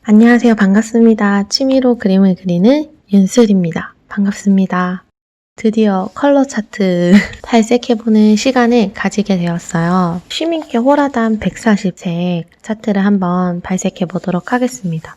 안녕하세요. 반갑습니다. 취미로 그림을 그리는 윤슬입니다. 반갑습니다. 드디어 컬러 차트 탈색해보는 시간을 가지게 되었어요. 쉬민케 호라담 140색 차트를 한번 발색해보도록 하겠습니다.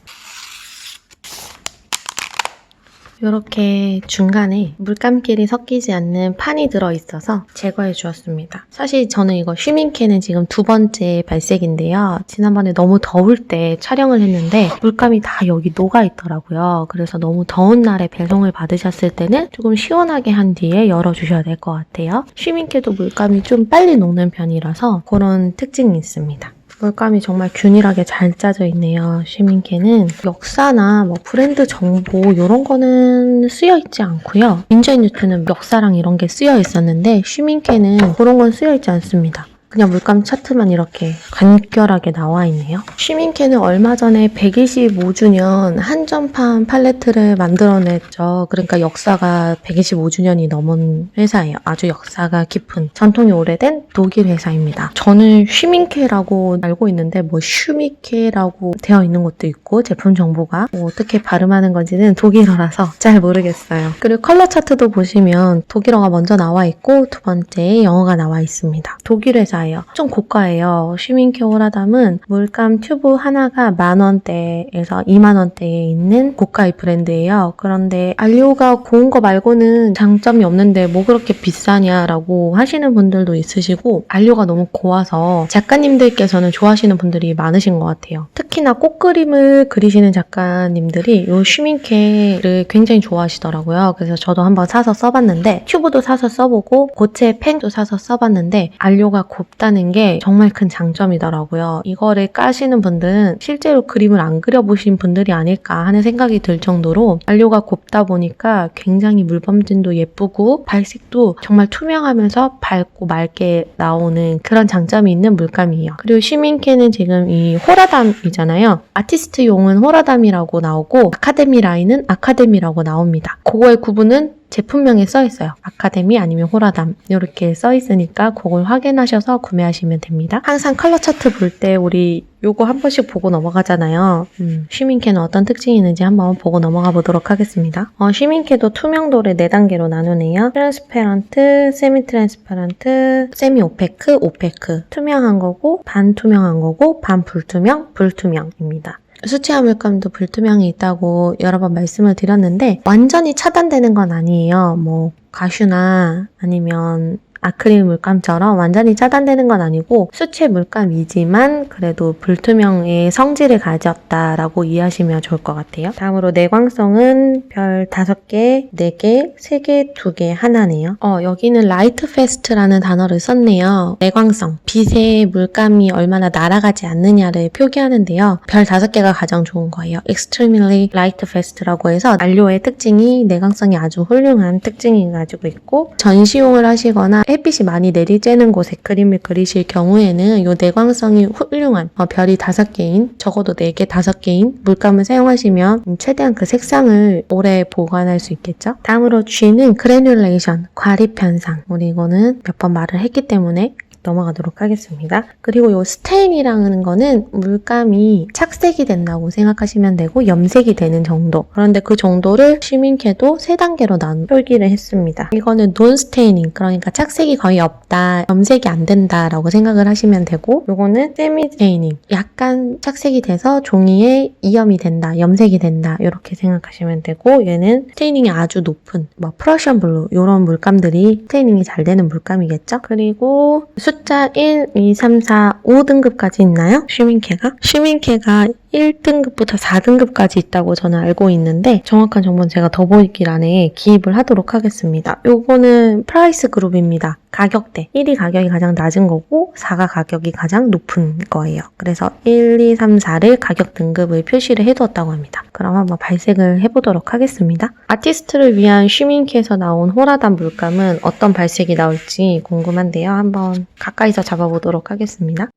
이렇게 중간에 물감끼리 섞이지 않는 판이 들어있어서 제거해 주었습니다. 사실 저는 이거 쉬민케는 지금 2번째 발색인데요. 지난번에 너무 더울 때 촬영을 했는데 물감이 다 여기 녹아있더라고요. 그래서 너무 더운 날에 배송을 받으셨을 때는 조금 시원하게 한 뒤에 열어주셔야 될 것 같아요. 쉬민케도 물감이 좀 빨리 녹는 편이라서 그런 특징이 있습니다. 물감이 정말 균일하게 잘 짜져 있네요. 쉬민케는 역사나 브랜드 정보 이런 거는 쓰여 있지 않고요. 인저인유트는 역사랑 이런 게 쓰여 있었는데 쉬민케는 그런 건 쓰여 있지 않습니다. 그냥 물감 차트만 이렇게 간결하게 나와 있네요. 쉬민케는 얼마 전에 125주년 한정판 팔레트를 만들어냈죠. 그러니까 역사가 125주년이 넘은 회사예요. 아주 역사가 깊은 전통이 오래된 독일 회사입니다. 저는 쉬민케라고 알고 있는데 슈미케라고 되어 있는 것도 있고 제품 정보가 어떻게 발음하는 건지는 독일어라서 잘 모르겠어요. 그리고 컬러 차트도 보시면 독일어가 먼저 나와 있고 두 번째 영어가 나와 있습니다. 독일 회사 좀 고가예요. 쉬민케 호라담은 물감 튜브 하나가 10,000원대에서 20,000원대에 있는 고가의 브랜드예요. 그런데 알료가 고운 거 말고는 장점이 없는데 뭐 그렇게 비싸냐라고 하시는 분들도 있으시고 알료가 너무 고와서 작가님들께서는 좋아하시는 분들이 많으신 것 같아요. 특히나 꽃그림을 그리시는 작가님들이 이 쉬민케를 굉장히 좋아하시더라고요. 그래서 저도 한번 사서 써봤는데 튜브도 사서 써보고 고체 펜도 사서 써봤는데 알료가 곱다는 게 정말 큰 장점이더라고요. 이거를 까시는 분들은 실제로 그림을 안 그려보신 분들이 아닐까 하는 생각이 들 정도로 알료가 곱다 보니까 굉장히 물범진도 예쁘고 발색도 정말 투명하면서 밝고 맑게 나오는 그런 장점이 있는 물감이에요. 그리고 쉬민케는 지금 이 호라담이잖아요. 아티스트용은 호라담이라고 나오고 아카데미 라인은 아카데미라고 나옵니다. 그거의 구분은 제품명에 써있어요. 아카데미 아니면 호라담 이렇게 써있으니까 그걸 확인하셔서 구매하시면 됩니다. 항상 컬러 차트 볼 때 우리 요거 한 번씩 보고 넘어가잖아요. 쉬민케는 어떤 특징이 있는지 한번 보고 넘어가 보도록 하겠습니다. 쉬민케도 투명도를 4단계로 나누네요. 트랜스페런트, 세미 트랜스페런트, 세미 오페크, 오페크 투명한 거고 반투명한 거고 반불투명, 불투명입니다. 수채화 물감도 불투명이 있다고 여러 번 말씀을 드렸는데 완전히 차단되는 건 아니에요. 가슈나 아니면 아크릴 물감처럼 완전히 차단되는 건 아니고 수채 물감이지만 그래도 불투명의 성질을 가졌다라고 이해하시면 좋을 것 같아요. 다음으로 내광성은 별 5개, 4개, 3개, 2개, 하나네요. 여기는 라이트 페스트라는 단어를 썼네요. 내광성, 빛의 물감이 얼마나 날아가지 않느냐를 표기하는데요. 별 5개가 가장 좋은 거예요. Extremely Light Fast라고 해서 안료의 특징이 내광성이 아주 훌륭한 특징이 가지고 있고 전시용을 하시거나 햇빛이 많이 내리쬐는 곳에 그림을 그리실 경우에는 이 내광성이 훌륭한 별이 5개인 적어도 4개, 5개인 물감을 사용하시면 최대한 그 색상을 오래 보관할 수 있겠죠. 다음으로 G는 그래듈레이션, 과립 현상. 우리 이거는 몇 번 말을 했기 때문에 넘어가도록 하겠습니다. 그리고 이 스테인이라는 거는 물감이 착색이 된다고 생각하시면 되고 염색이 되는 정도. 그런데 그 정도를 쉬민케도 3단계로 표기를 했습니다. 이거는 논 스테이닝, 그러니까 착색이 거의 없다, 염색이 안 된다라고 생각을 하시면 되고 이거는 세미 스테이닝, 약간 착색이 돼서 종이에 이염이 된다, 염색이 된다 이렇게 생각하시면 되고 얘는 스테이닝이 아주 높은 프러시안 블루 이런 물감들이 스테이닝이 잘 되는 물감이겠죠. 그리고 숫자 1, 2, 3, 4, 5등급까지 있나요? 쉬민케가 1등급부터 4등급까지 있다고 저는 알고 있는데 정확한 정보는 제가 더보기란에 기입을 하도록 하겠습니다. 요거는 프라이스 그룹입니다. 가격대 1이 가격이 가장 낮은 거고 4가 가격이 가장 높은 거예요. 그래서 1, 2, 3, 4를 가격 등급을 표시를 해두었다고 합니다. 그럼 한번 발색을 해보도록 하겠습니다. 아티스트를 위한 쉬민케에서 나온 호라담 물감은 어떤 발색이 나올지 궁금한데요. 한번 가까이서 잡아보도록 하겠습니다.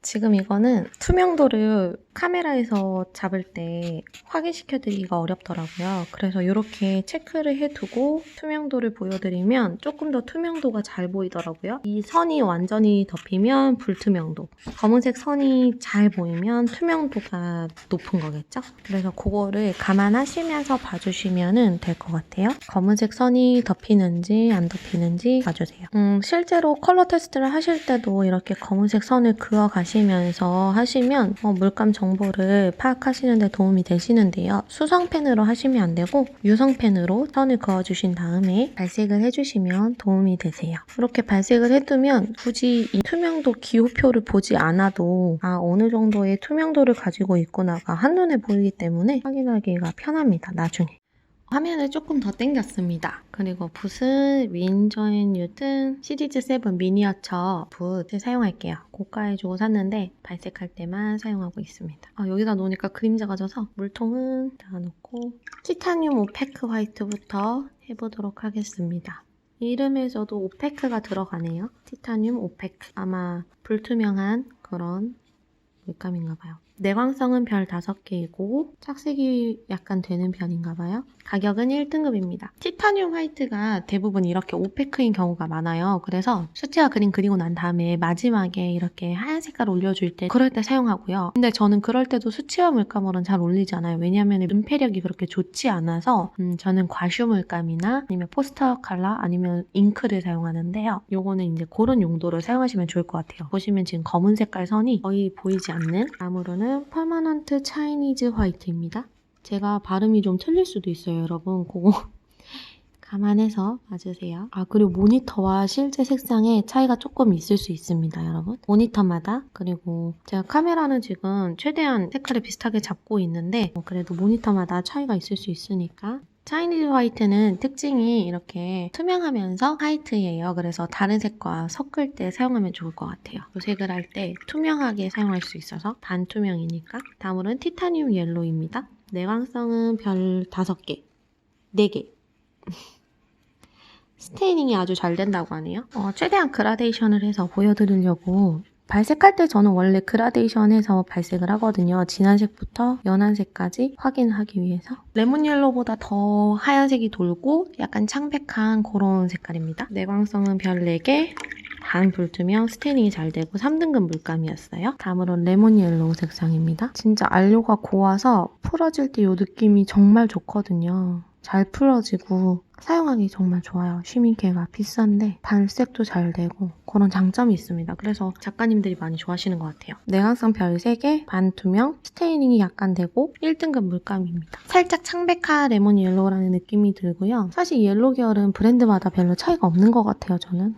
지금 이거는 투명도를 카메라에서 잡을 때 확인시켜드리기가 어렵더라고요. 그래서 이렇게 체크를 해두고 투명도를 보여드리면 조금 더 투명도가 잘 보이더라고요. 이 선이 완전히 덮이면 불투명도, 검은색 선이 잘 보이면 투명도가 높은 거겠죠? 그래서 그거를 감안하시면서 봐주시면 될 것 같아요. 검은색 선이 덮이는지 안 덮이는지 봐주세요. 실제로 컬러 테스트를 하실 때도 이렇게 검은색 선을 그어가시면서 하시면 물감 정보를 파악하시는 데 도움이 되시는데요. 수성펜으로 하시면 안 되고 유성펜으로 선을 그어주신 다음에 발색을 해주시면 도움이 되세요. 이렇게 발색을 해두면 굳이 이 투명도 기호표를 보지 않아도 어느 정도의 투명도를 가지고 있구나가 한눈에 보이기 때문에 확인하기가 편합니다. 나중에. 화면을 조금 더 당겼습니다. 그리고 붓은 윈저 앤 뉴튼 시리즈 7 미니어처 붓을 사용할게요. 고가에 주고 샀는데 발색할 때만 사용하고 있습니다. 여기다 놓으니까 그림자가 져서 물통은 다 놓고 티타늄 오페크 화이트부터 해보도록 하겠습니다. 이름에서도 오페크가 들어가네요. 티타늄 오페크. 아마 불투명한 그런 물감인가 봐요. 내광성은 별 5개이고 착색이 약간 되는 편인가 봐요. 가격은 1등급입니다. 티타늄 화이트가 대부분 이렇게 오페크인 경우가 많아요. 그래서 수채화 그림 그리고 난 다음에 마지막에 이렇게 하얀 색깔 올려줄 때 그럴 때 사용하고요. 근데 저는 그럴 때도 수채화 물감으로는 잘 어울리지 않아요. 왜냐하면 은폐력이 그렇게 좋지 않아서 저는 과슈 물감이나 아니면 포스터 컬러 아니면 잉크를 사용하는데요. 요거는 이제 그런 용도로 사용하시면 좋을 것 같아요. 보시면 지금 검은 색깔 선이 거의 보이지 않는 다음으로는 퍼머넌트 차이니즈 화이트입니다. 제가 발음이 좀 틀릴 수도 있어요, 여러분. 그거 감안해서 봐주세요. 그리고 모니터와 실제 색상에 차이가 조금 있을 수 있습니다, 여러분. 모니터마다. 그리고 제가 카메라는 지금 최대한 색깔을 비슷하게 잡고 있는데 그래도 모니터마다 차이가 있을 수 있으니까. 차이니즈 화이트는 특징이 이렇게 투명하면서 화이트예요. 그래서 다른 색과 섞을 때 사용하면 좋을 것 같아요. 도색을 할 때 투명하게 사용할 수 있어서 반투명이니까. 다음으로는 티타늄 옐로우입니다. 내광성은 별 5개, 4개. 스테이닝이 아주 잘 된다고 하네요. 최대한 그라데이션을 해서 보여드리려고 발색할 때 저는 원래 그라데이션해서 발색을 하거든요. 진한 색부터 연한 색까지 확인하기 위해서. 레몬 옐로우보다 더 하얀색이 돌고 약간 창백한 그런 색깔입니다. 내광성은 별 4개, 반 불투명, 스테이닝이 잘 되고 3등급 물감이었어요. 다음으로는 레몬 옐로우 색상입니다. 진짜 안료가 고와서 풀어질 때 이 느낌이 정말 좋거든요. 잘 풀어지고 사용하기 정말 좋아요. 쉬밍케가 비싼데 발색도 잘 되고 그런 장점이 있습니다. 그래서 작가님들이 많이 좋아하시는 것 같아요. 내광성 별 3개, 반투명, 스테이닝이 약간 되고 1등급 물감입니다. 살짝 창백한 레몬 옐로우라는 느낌이 들고요. 사실 옐로우 계열은 브랜드마다 별로 차이가 없는 것 같아요, 저는.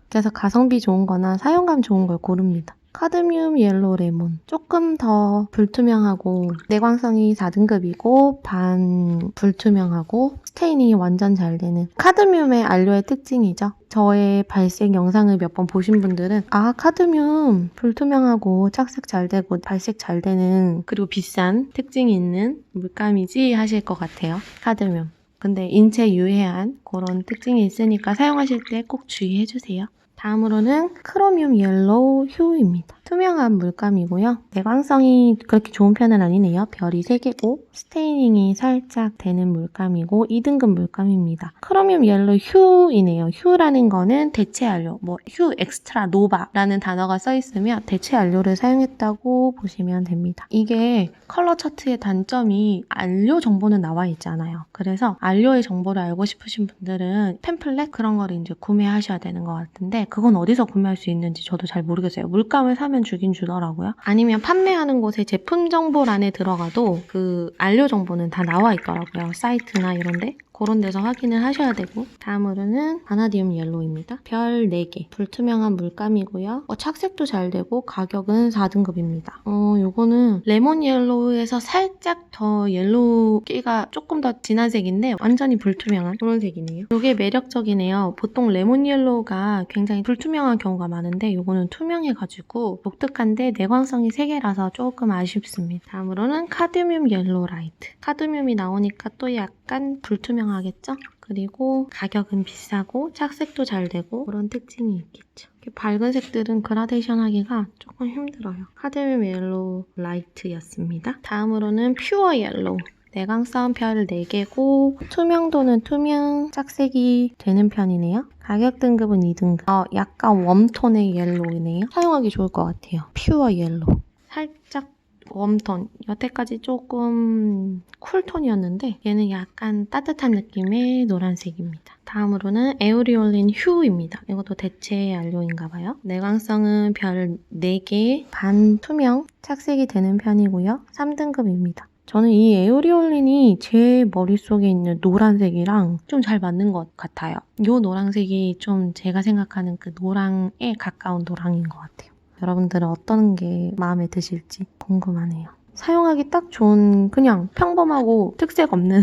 그래서 가성비 좋은 거나 사용감 좋은 걸 고릅니다. 카드뮴 옐로우 레몬. 조금 더 불투명하고 내광성이 4등급이고 반 불투명하고 스테이닝이 완전 잘 되는 카드뮴의 안료의 특징이죠. 저의 발색 영상을 몇 번 보신 분들은 카드뮴 불투명하고 착색 잘 되고 발색 잘 되는 그리고 비싼 특징이 있는 물감이지 하실 것 같아요. 카드뮴. 근데 인체 유해한 그런 특징이 있으니까 사용하실 때 꼭 주의해주세요. 다음으로는 크로뮴 옐로우 휴입니다. 투명한 물감이고요. 내광성이 그렇게 좋은 편은 아니네요. 별이 3개고 스테이닝이 살짝 되는 물감이고 2등급 물감입니다. 크로뮴 옐로우 휴이네요. 휴라는 거는 대체 안료, 휴 엑스트라 노바라는 단어가 써있으면 대체 안료를 사용했다고 보시면 됩니다. 이게 컬러 차트의 단점이 안료 정보는 나와 있잖아요. 그래서 안료의 정보를 알고 싶으신 분들은 팸플렛 그런 거를 이제 구매하셔야 되는 것 같은데 그건 어디서 구매할 수 있는지 저도 잘 모르겠어요. 물감을 사면 주긴 주더라고요. 아니면 판매하는 곳에 제품 정보란에 들어가도 그 안료 정보는 다 나와 있더라고요. 사이트나 이런데. 그런 데서 확인을 하셔야 되고. 다음으로는 바나디움 옐로우입니다. 별 4개. 불투명한 물감이고요. 착색도 잘 되고 가격은 4등급입니다. 요거는 레몬 옐로우에서 살짝 더 옐로우기가 조금 더 진한 색인데 완전히 불투명한 그런 색이네요. 이게 매력적이네요. 보통 레몬 옐로우가 굉장히 불투명한 경우가 많은데 요거는 투명해가지고 독특한데 내광성이 3개라서 조금 아쉽습니다. 다음으로는 카드뮴 옐로우 라이트. 카드뮴이 나오니까 또 약간 불투명 투명하겠죠? 그리고 가격은 비싸고 착색도 잘 되고 그런 특징이 있겠죠. 밝은 색들은 그라데이션 하기가 조금 힘들어요. 카드뮴 옐로우 라이트였습니다. 다음으로는 퓨어 옐로우. 내광성 별 4개고 투명도는 투명, 착색이 되는 편이네요. 가격 등급은 2등급. 약간 웜톤의 옐로우네요. 사용하기 좋을 것 같아요. 퓨어 옐로우. 살짝 웜톤. 여태까지 조금 쿨톤이었는데 얘는 약간 따뜻한 느낌의 노란색입니다. 다음으로는 에어리올린 휴입니다. 이것도 대체 안료인가봐요. 내광성은 별 4개, 반투명, 착색이 되는 편이고요. 3등급입니다. 저는 이 에어리올린이 제 머릿속에 있는 노란색이랑 좀 잘 맞는 것 같아요. 이 노란색이 좀 제가 생각하는 그 노랑에 가까운 노랑인 것 같아요. 여러분들은 어떤 게 마음에 드실지 궁금하네요. 사용하기 딱 좋은 그냥 평범하고 특색 없는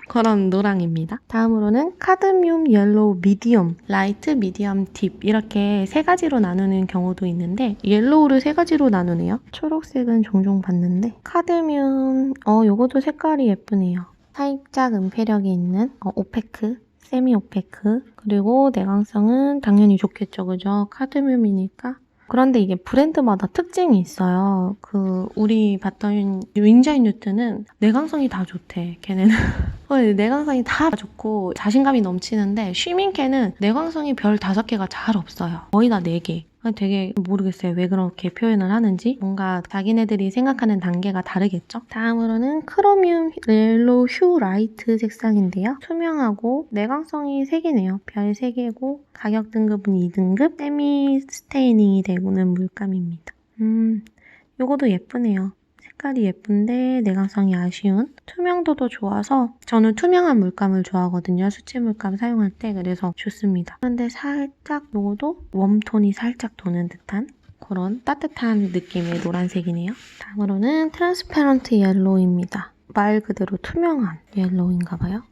그런 노랑입니다. 다음으로는 카드뮴 옐로우 미디엄, 라이트, 미디엄, 딥 이렇게 3가지로 나누는 경우도 있는데 옐로우를 3가지로 나누네요. 초록색은 종종 봤는데 카드뮴, 요것도 색깔이 예쁘네요. 살짝 은폐력이 있는 오페크, 세미 오페크 그리고 내광성은 당연히 좋겠죠. 그죠? 카드뮴이니까 그런데 이게 브랜드마다 특징이 있어요. 우리 봤던 윈자인 뉴트는 내광성이 다 좋대, 걔네는. 내광성이 다 좋고 자신감이 넘치는데 쉬밍캔은 내광성이 별 5개가 잘 없어요. 거의 다 4개. 되게 모르겠어요. 왜 그렇게 표현을 하는지. 뭔가 자기네들이 생각하는 단계가 다르겠죠? 다음으로는 크로뮴 옐로우 휴 라이트 색상인데요. 투명하고 내광성이 3개네요. 별 3개고 가격 등급은 2등급 세미 스테이닝이 되는 물감입니다. 요거도 예쁘네요. 색깔이 예쁜데 내광성이 아쉬운 투명도도 좋아서 저는 투명한 물감을 좋아하거든요. 수채 물감 사용할 때 그래서 좋습니다. 그런데 살짝 요거도 웜톤이 살짝 도는 듯한 그런 따뜻한 느낌의 노란색이네요. 다음으로는 트랜스페런트 옐로우입니다. 말 그대로 투명한 옐로우인가봐요.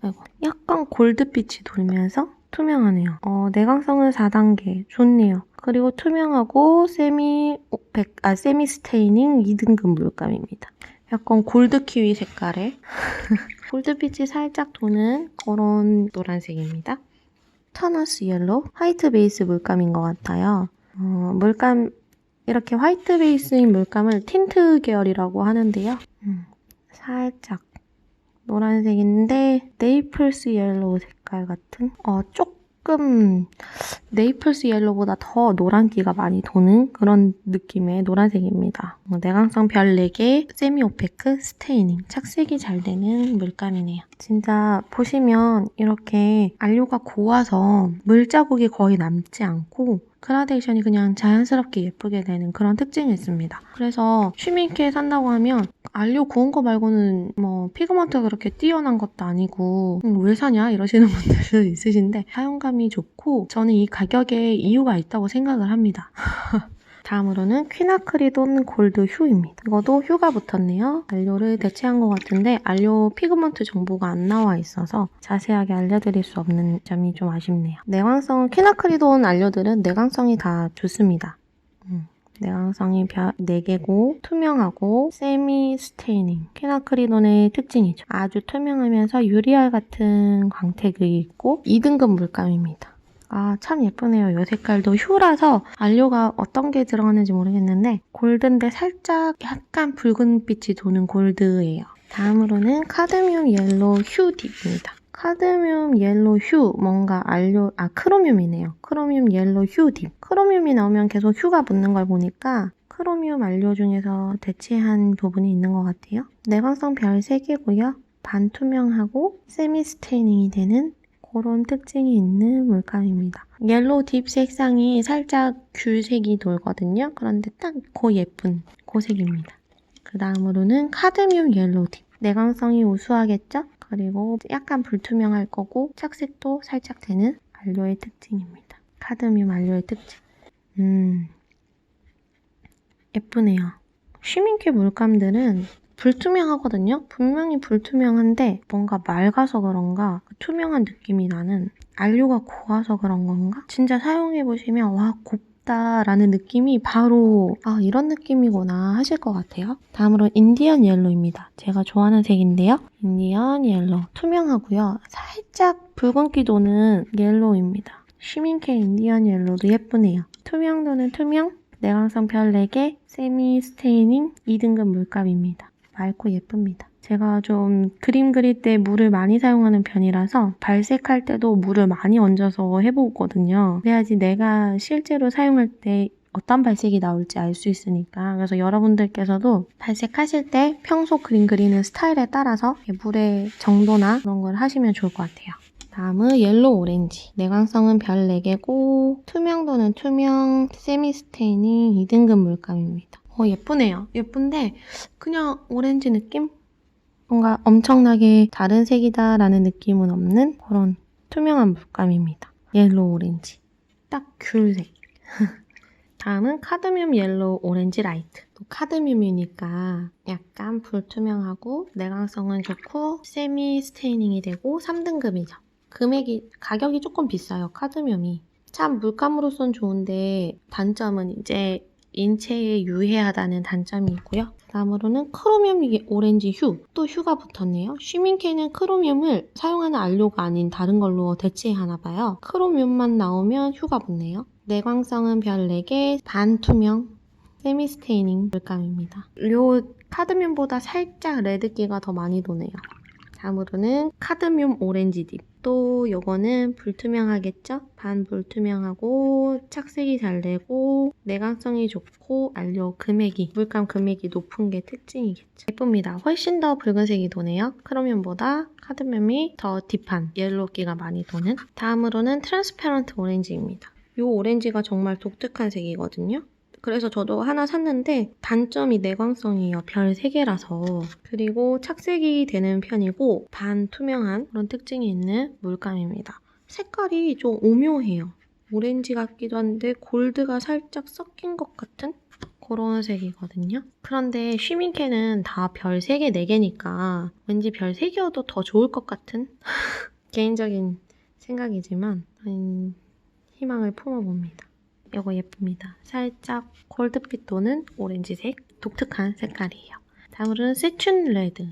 약간 골드빛이 돌면서 투명하네요. 내광성은 4단계 좋네요. 그리고 투명하고 세미 스테이닝 2등급 물감입니다. 약간 골드 키위 색깔의 골드빛이 살짝 도는 그런 노란색입니다. 터너스 옐로우 화이트 베이스 물감인 것 같아요. 물감 이렇게 화이트 베이스인 물감을 틴트 계열이라고 하는데요. 살짝 노란색인데 네이플스 옐로우 색깔 같은 조금 네이플스 옐로우보다 더 노란기가 많이 도는 그런 느낌의 노란색입니다. 내광성 별 4개, 세미 오페크, 스테이닝, 착색이 잘 되는 물감이네요. 진짜 보시면 이렇게 안료가 고와서 물자국이 거의 남지 않고 그라데이션이 그냥 자연스럽게 예쁘게 되는 그런 특징이 있습니다. 그래서 쉬밍케 산다고 하면 안료 고운 거 말고는 뭐 피그먼트가 그렇게 뛰어난 것도 아니고 왜 사냐 이러시는 분들도 있으신데 사용감이 좋고 저는 이 가격에 이유가 있다고 생각을 합니다. 다음으로는 퀴나크리돈 골드 휴입니다. 이것도 휴가 붙었네요. 안료를 대체한 것 같은데 안료 피그먼트 정보가 안 나와 있어서 자세하게 알려드릴 수 없는 점이 좀 아쉽네요. 내광성 퀴나크리돈 안료들은 내광성이 다 좋습니다. 내광성이 4개고 투명하고 세미 스테이닝 퀴나크리돈의 특징이죠. 아주 투명하면서 유리알 같은 광택이 있고 2등급 물감입니다. 참 예쁘네요. 이 색깔도 휴라서 안료가 어떤 게 들어가는지 모르겠는데 골드인데 살짝 약간 붉은빛이 도는 골드예요. 다음으로는 카드뮴 옐로우 휴 딥입니다. 카드뮴 옐로우 휴 뭔가 크로뮴이네요. 크로뮴 옐로우 휴 딥. 크로뮴이 나오면 계속 휴가 붙는 걸 보니까 크로뮴 안료 중에서 대체한 부분이 있는 것 같아요. 내광성 별 3개고요. 반투명하고 세미 스테이닝이 되는 그런 특징이 있는 물감입니다. 옐로우 딥 색상이 살짝 귤색이 돌거든요. 그런데 딱 예쁜 그 색입니다. 그 다음으로는 카드뮴 옐로우 딥. 내광성이 우수하겠죠? 그리고 약간 불투명할 거고 착색도 살짝 되는 안료의 특징입니다. 카드뮴 안료의 특징. 예쁘네요. 쉬밍케 물감들은 불투명하거든요? 분명히 불투명한데 뭔가 맑아서 그런가 투명한 느낌이 나는 안료가 고와서 그런 건가? 진짜 사용해보시면 와 싶다라는 느낌이 바로 이런 느낌이구나 하실 것 같아요. 다음으로 인디언 옐로우입니다. 제가 좋아하는 색인데요. 인디언 옐로우 투명하고요. 살짝 붉은기 도는 옐로우입니다. 쉬밍케 인디언 옐로우도 예쁘네요. 투명도는 투명, 내광성 별 4개, 세미 스테이닝 2등급 물감입니다. 맑고 예쁩니다. 제가 좀 그림 그릴 때 물을 많이 사용하는 편이라서 발색할 때도 물을 많이 얹어서 해보거든요. 그래야지 내가 실제로 사용할 때 어떤 발색이 나올지 알 수 있으니까. 그래서 여러분들께서도 발색하실 때 평소 그림 그리는 스타일에 따라서 물의 정도나 그런 걸 하시면 좋을 것 같아요. 다음은 옐로우 오렌지. 내광성은 별 4개고 투명도는 투명, 세미 스테이닝 2등급 물감입니다. 예쁘네요. 예쁜데 그냥 오렌지 느낌? 뭔가 엄청나게 다른 색이다 라는 느낌은 없는 그런 투명한 물감입니다. 옐로우 오렌지. 딱 귤색. 다음은 카드뮴 옐로우 오렌지 라이트. 또 카드뮴이니까 약간 불투명하고 내광성은 좋고 세미 스테이닝이 되고 3등급이죠. 가격이 조금 비싸요. 카드뮴이. 참 물감으로선 좋은데 단점은 이제 인체에 유해하다는 단점이 있고요. 다음으로는 크로뮴 오렌지 휴. 또 휴가 붙었네요. 쉬밍케는 크로뮴을 사용하는 안료가 아닌 다른 걸로 대체하나 봐요. 크로뮴만 나오면 휴가 붙네요. 내광성은 별 4개, 반투명, 세미 스테이닝 물감입니다. 요 카드뮴보다 살짝 레드기가 더 많이 도네요. 다음으로는 카드뮴 오렌지 딥. 또 요거는 불투명하겠죠? 반불투명하고 착색이 잘 되고 내광성이 좋고 안료 물감 금액이 높은 게 특징이겠죠. 예쁩니다. 훨씬 더 붉은색이 도네요. 크로뮴보다 카드뮴이 더 딥한 옐로우기가 많이 도는. 다음으로는 트랜스페런트 오렌지입니다. 이 오렌지가 정말 독특한 색이거든요. 그래서 저도 하나 샀는데 단점이 내광성이에요. 별 3개라서. 그리고 착색이 되는 편이고 반투명한 그런 특징이 있는 물감입니다. 색깔이 좀 오묘해요. 오렌지 같기도 한데 골드가 살짝 섞인 것 같은 그런 색이거든요. 그런데 쉬밍케는 다 별 3개, 4개니까 왠지 별 3개여도 더 좋을 것 같은 개인적인 생각이지만 희망을 품어봅니다. 이거 예쁩니다. 살짝 골드빛 도는 오렌지색 독특한 색깔이에요. 다음으로는 세춘 레드.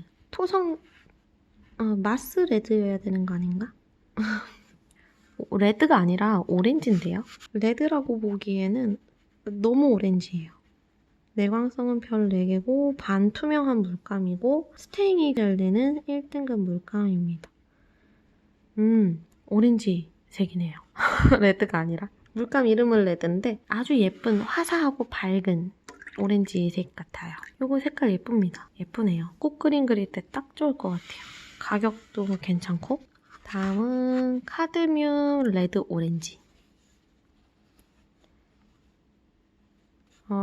마스 레드여야 되는 거 아닌가? 레드가 아니라 오렌지인데요. 레드라고 보기에는 너무 오렌지예요. 내광성은 별 4개고 반투명한 물감이고 스테잉이 잘 되는 1등급 물감입니다. 오렌지 색이네요. 레드가 아니라. 물감 이름은 레드인데 아주 예쁜 화사하고 밝은 오렌지색 같아요. 이거 색깔 예쁩니다. 예쁘네요. 꽃 그림 그릴 때 딱 좋을 것 같아요. 가격도 괜찮고. 다음은 카드뮴 레드 오렌지.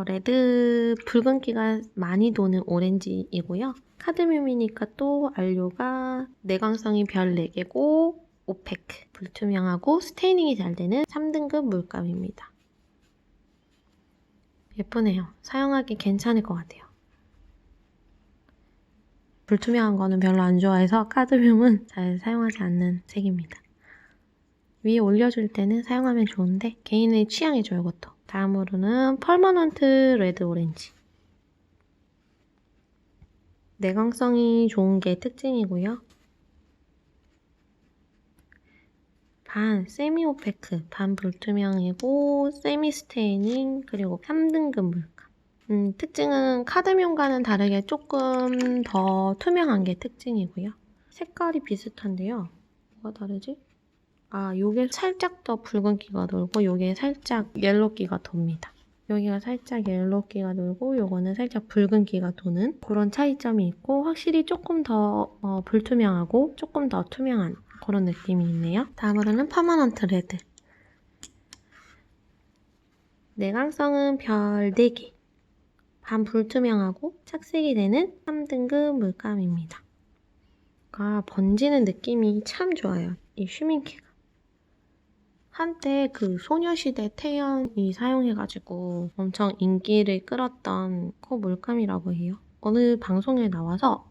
레드 붉은기가 많이 도는 오렌지이고요. 카드뮴이니까 또 안료가 내광성이 별 4개고 오페크, 불투명하고 스테이닝이 잘 되는 3등급 물감입니다. 예쁘네요. 사용하기 괜찮을 것 같아요. 불투명한 거는 별로 안 좋아해서 카드뮴은 잘 사용하지 않는 색입니다. 위에 올려줄 때는 사용하면 좋은데 개인의 취향이죠, 이것도. 다음으로는 퍼머넌트 레드 오렌지. 내광성이 좋은 게 특징이고요. 반 세미 오페크, 반 불투명이고 세미 스테이닝, 그리고 3등급 물감. 특징은 카드뮴과는 다르게 조금 더 투명한 게 특징이고요. 색깔이 비슷한데요. 뭐가 다르지? 요게 살짝 더 붉은기가 돌고 요게 살짝 옐로우기가 돕니다. 여기가 살짝 옐로우기가 돌고 요거는 살짝 붉은기가 도는 그런 차이점이 있고 확실히 조금 더 불투명하고 조금 더 투명한 그런 느낌이 있네요. 다음으로는 퍼머넌트 레드. 내광성은 별 4개. 반 불투명하고 착색이 되는 3등급 물감입니다. 번지는 느낌이 참 좋아요. 이 쉬밍케가. 한때 그 소녀시대 태연이 사용해가지고 엄청 인기를 끌었던 그 물감이라고 해요. 어느 방송에 나와서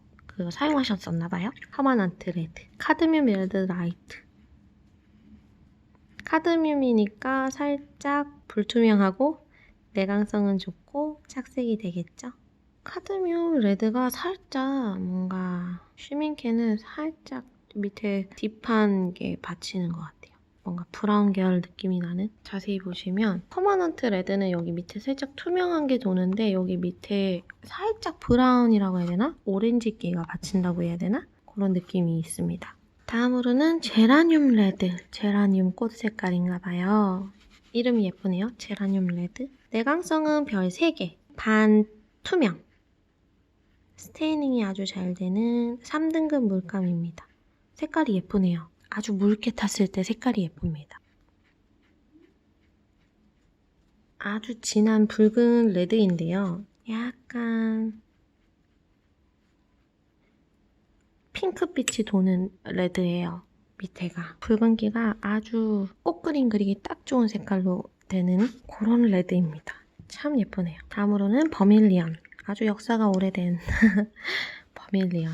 사용하셨었나봐요. 퍼머넌트 레드. 카드뮴 레드 라이트. 카드뮴이니까 살짝 불투명하고 내광성은 좋고 착색이 되겠죠? 카드뮴 레드가 살짝 뭔가 쉬밍캔은 살짝 밑에 딥한 게 받치는 것 같아요. 뭔가 브라운 계열 느낌이 나는? 자세히 보시면 퍼머넌트 레드는 여기 밑에 살짝 투명한 게 도는데 여기 밑에 살짝 브라운이라고 해야 되나? 오렌지기가 받친다고 해야 되나? 그런 느낌이 있습니다. 다음으로는 제라늄 레드, 제라늄 꽃 색깔인가 봐요. 이름이 예쁘네요. 제라늄 레드. 내광성은 별 3개, 반 투명. 스테이닝이 아주 잘 되는 3등급 물감입니다. 색깔이 예쁘네요. 아주 묽게 탔을 때 색깔이 예쁩니다. 아주 진한 붉은 레드인데요. 약간 핑크빛이 도는 레드예요. 밑에가. 붉은기가 아주 꽃그림 그리기 딱 좋은 색깔로 되는 그런 레드입니다. 참 예쁘네요. 다음으로는 버밀리언. 아주 역사가 오래된 버밀리언.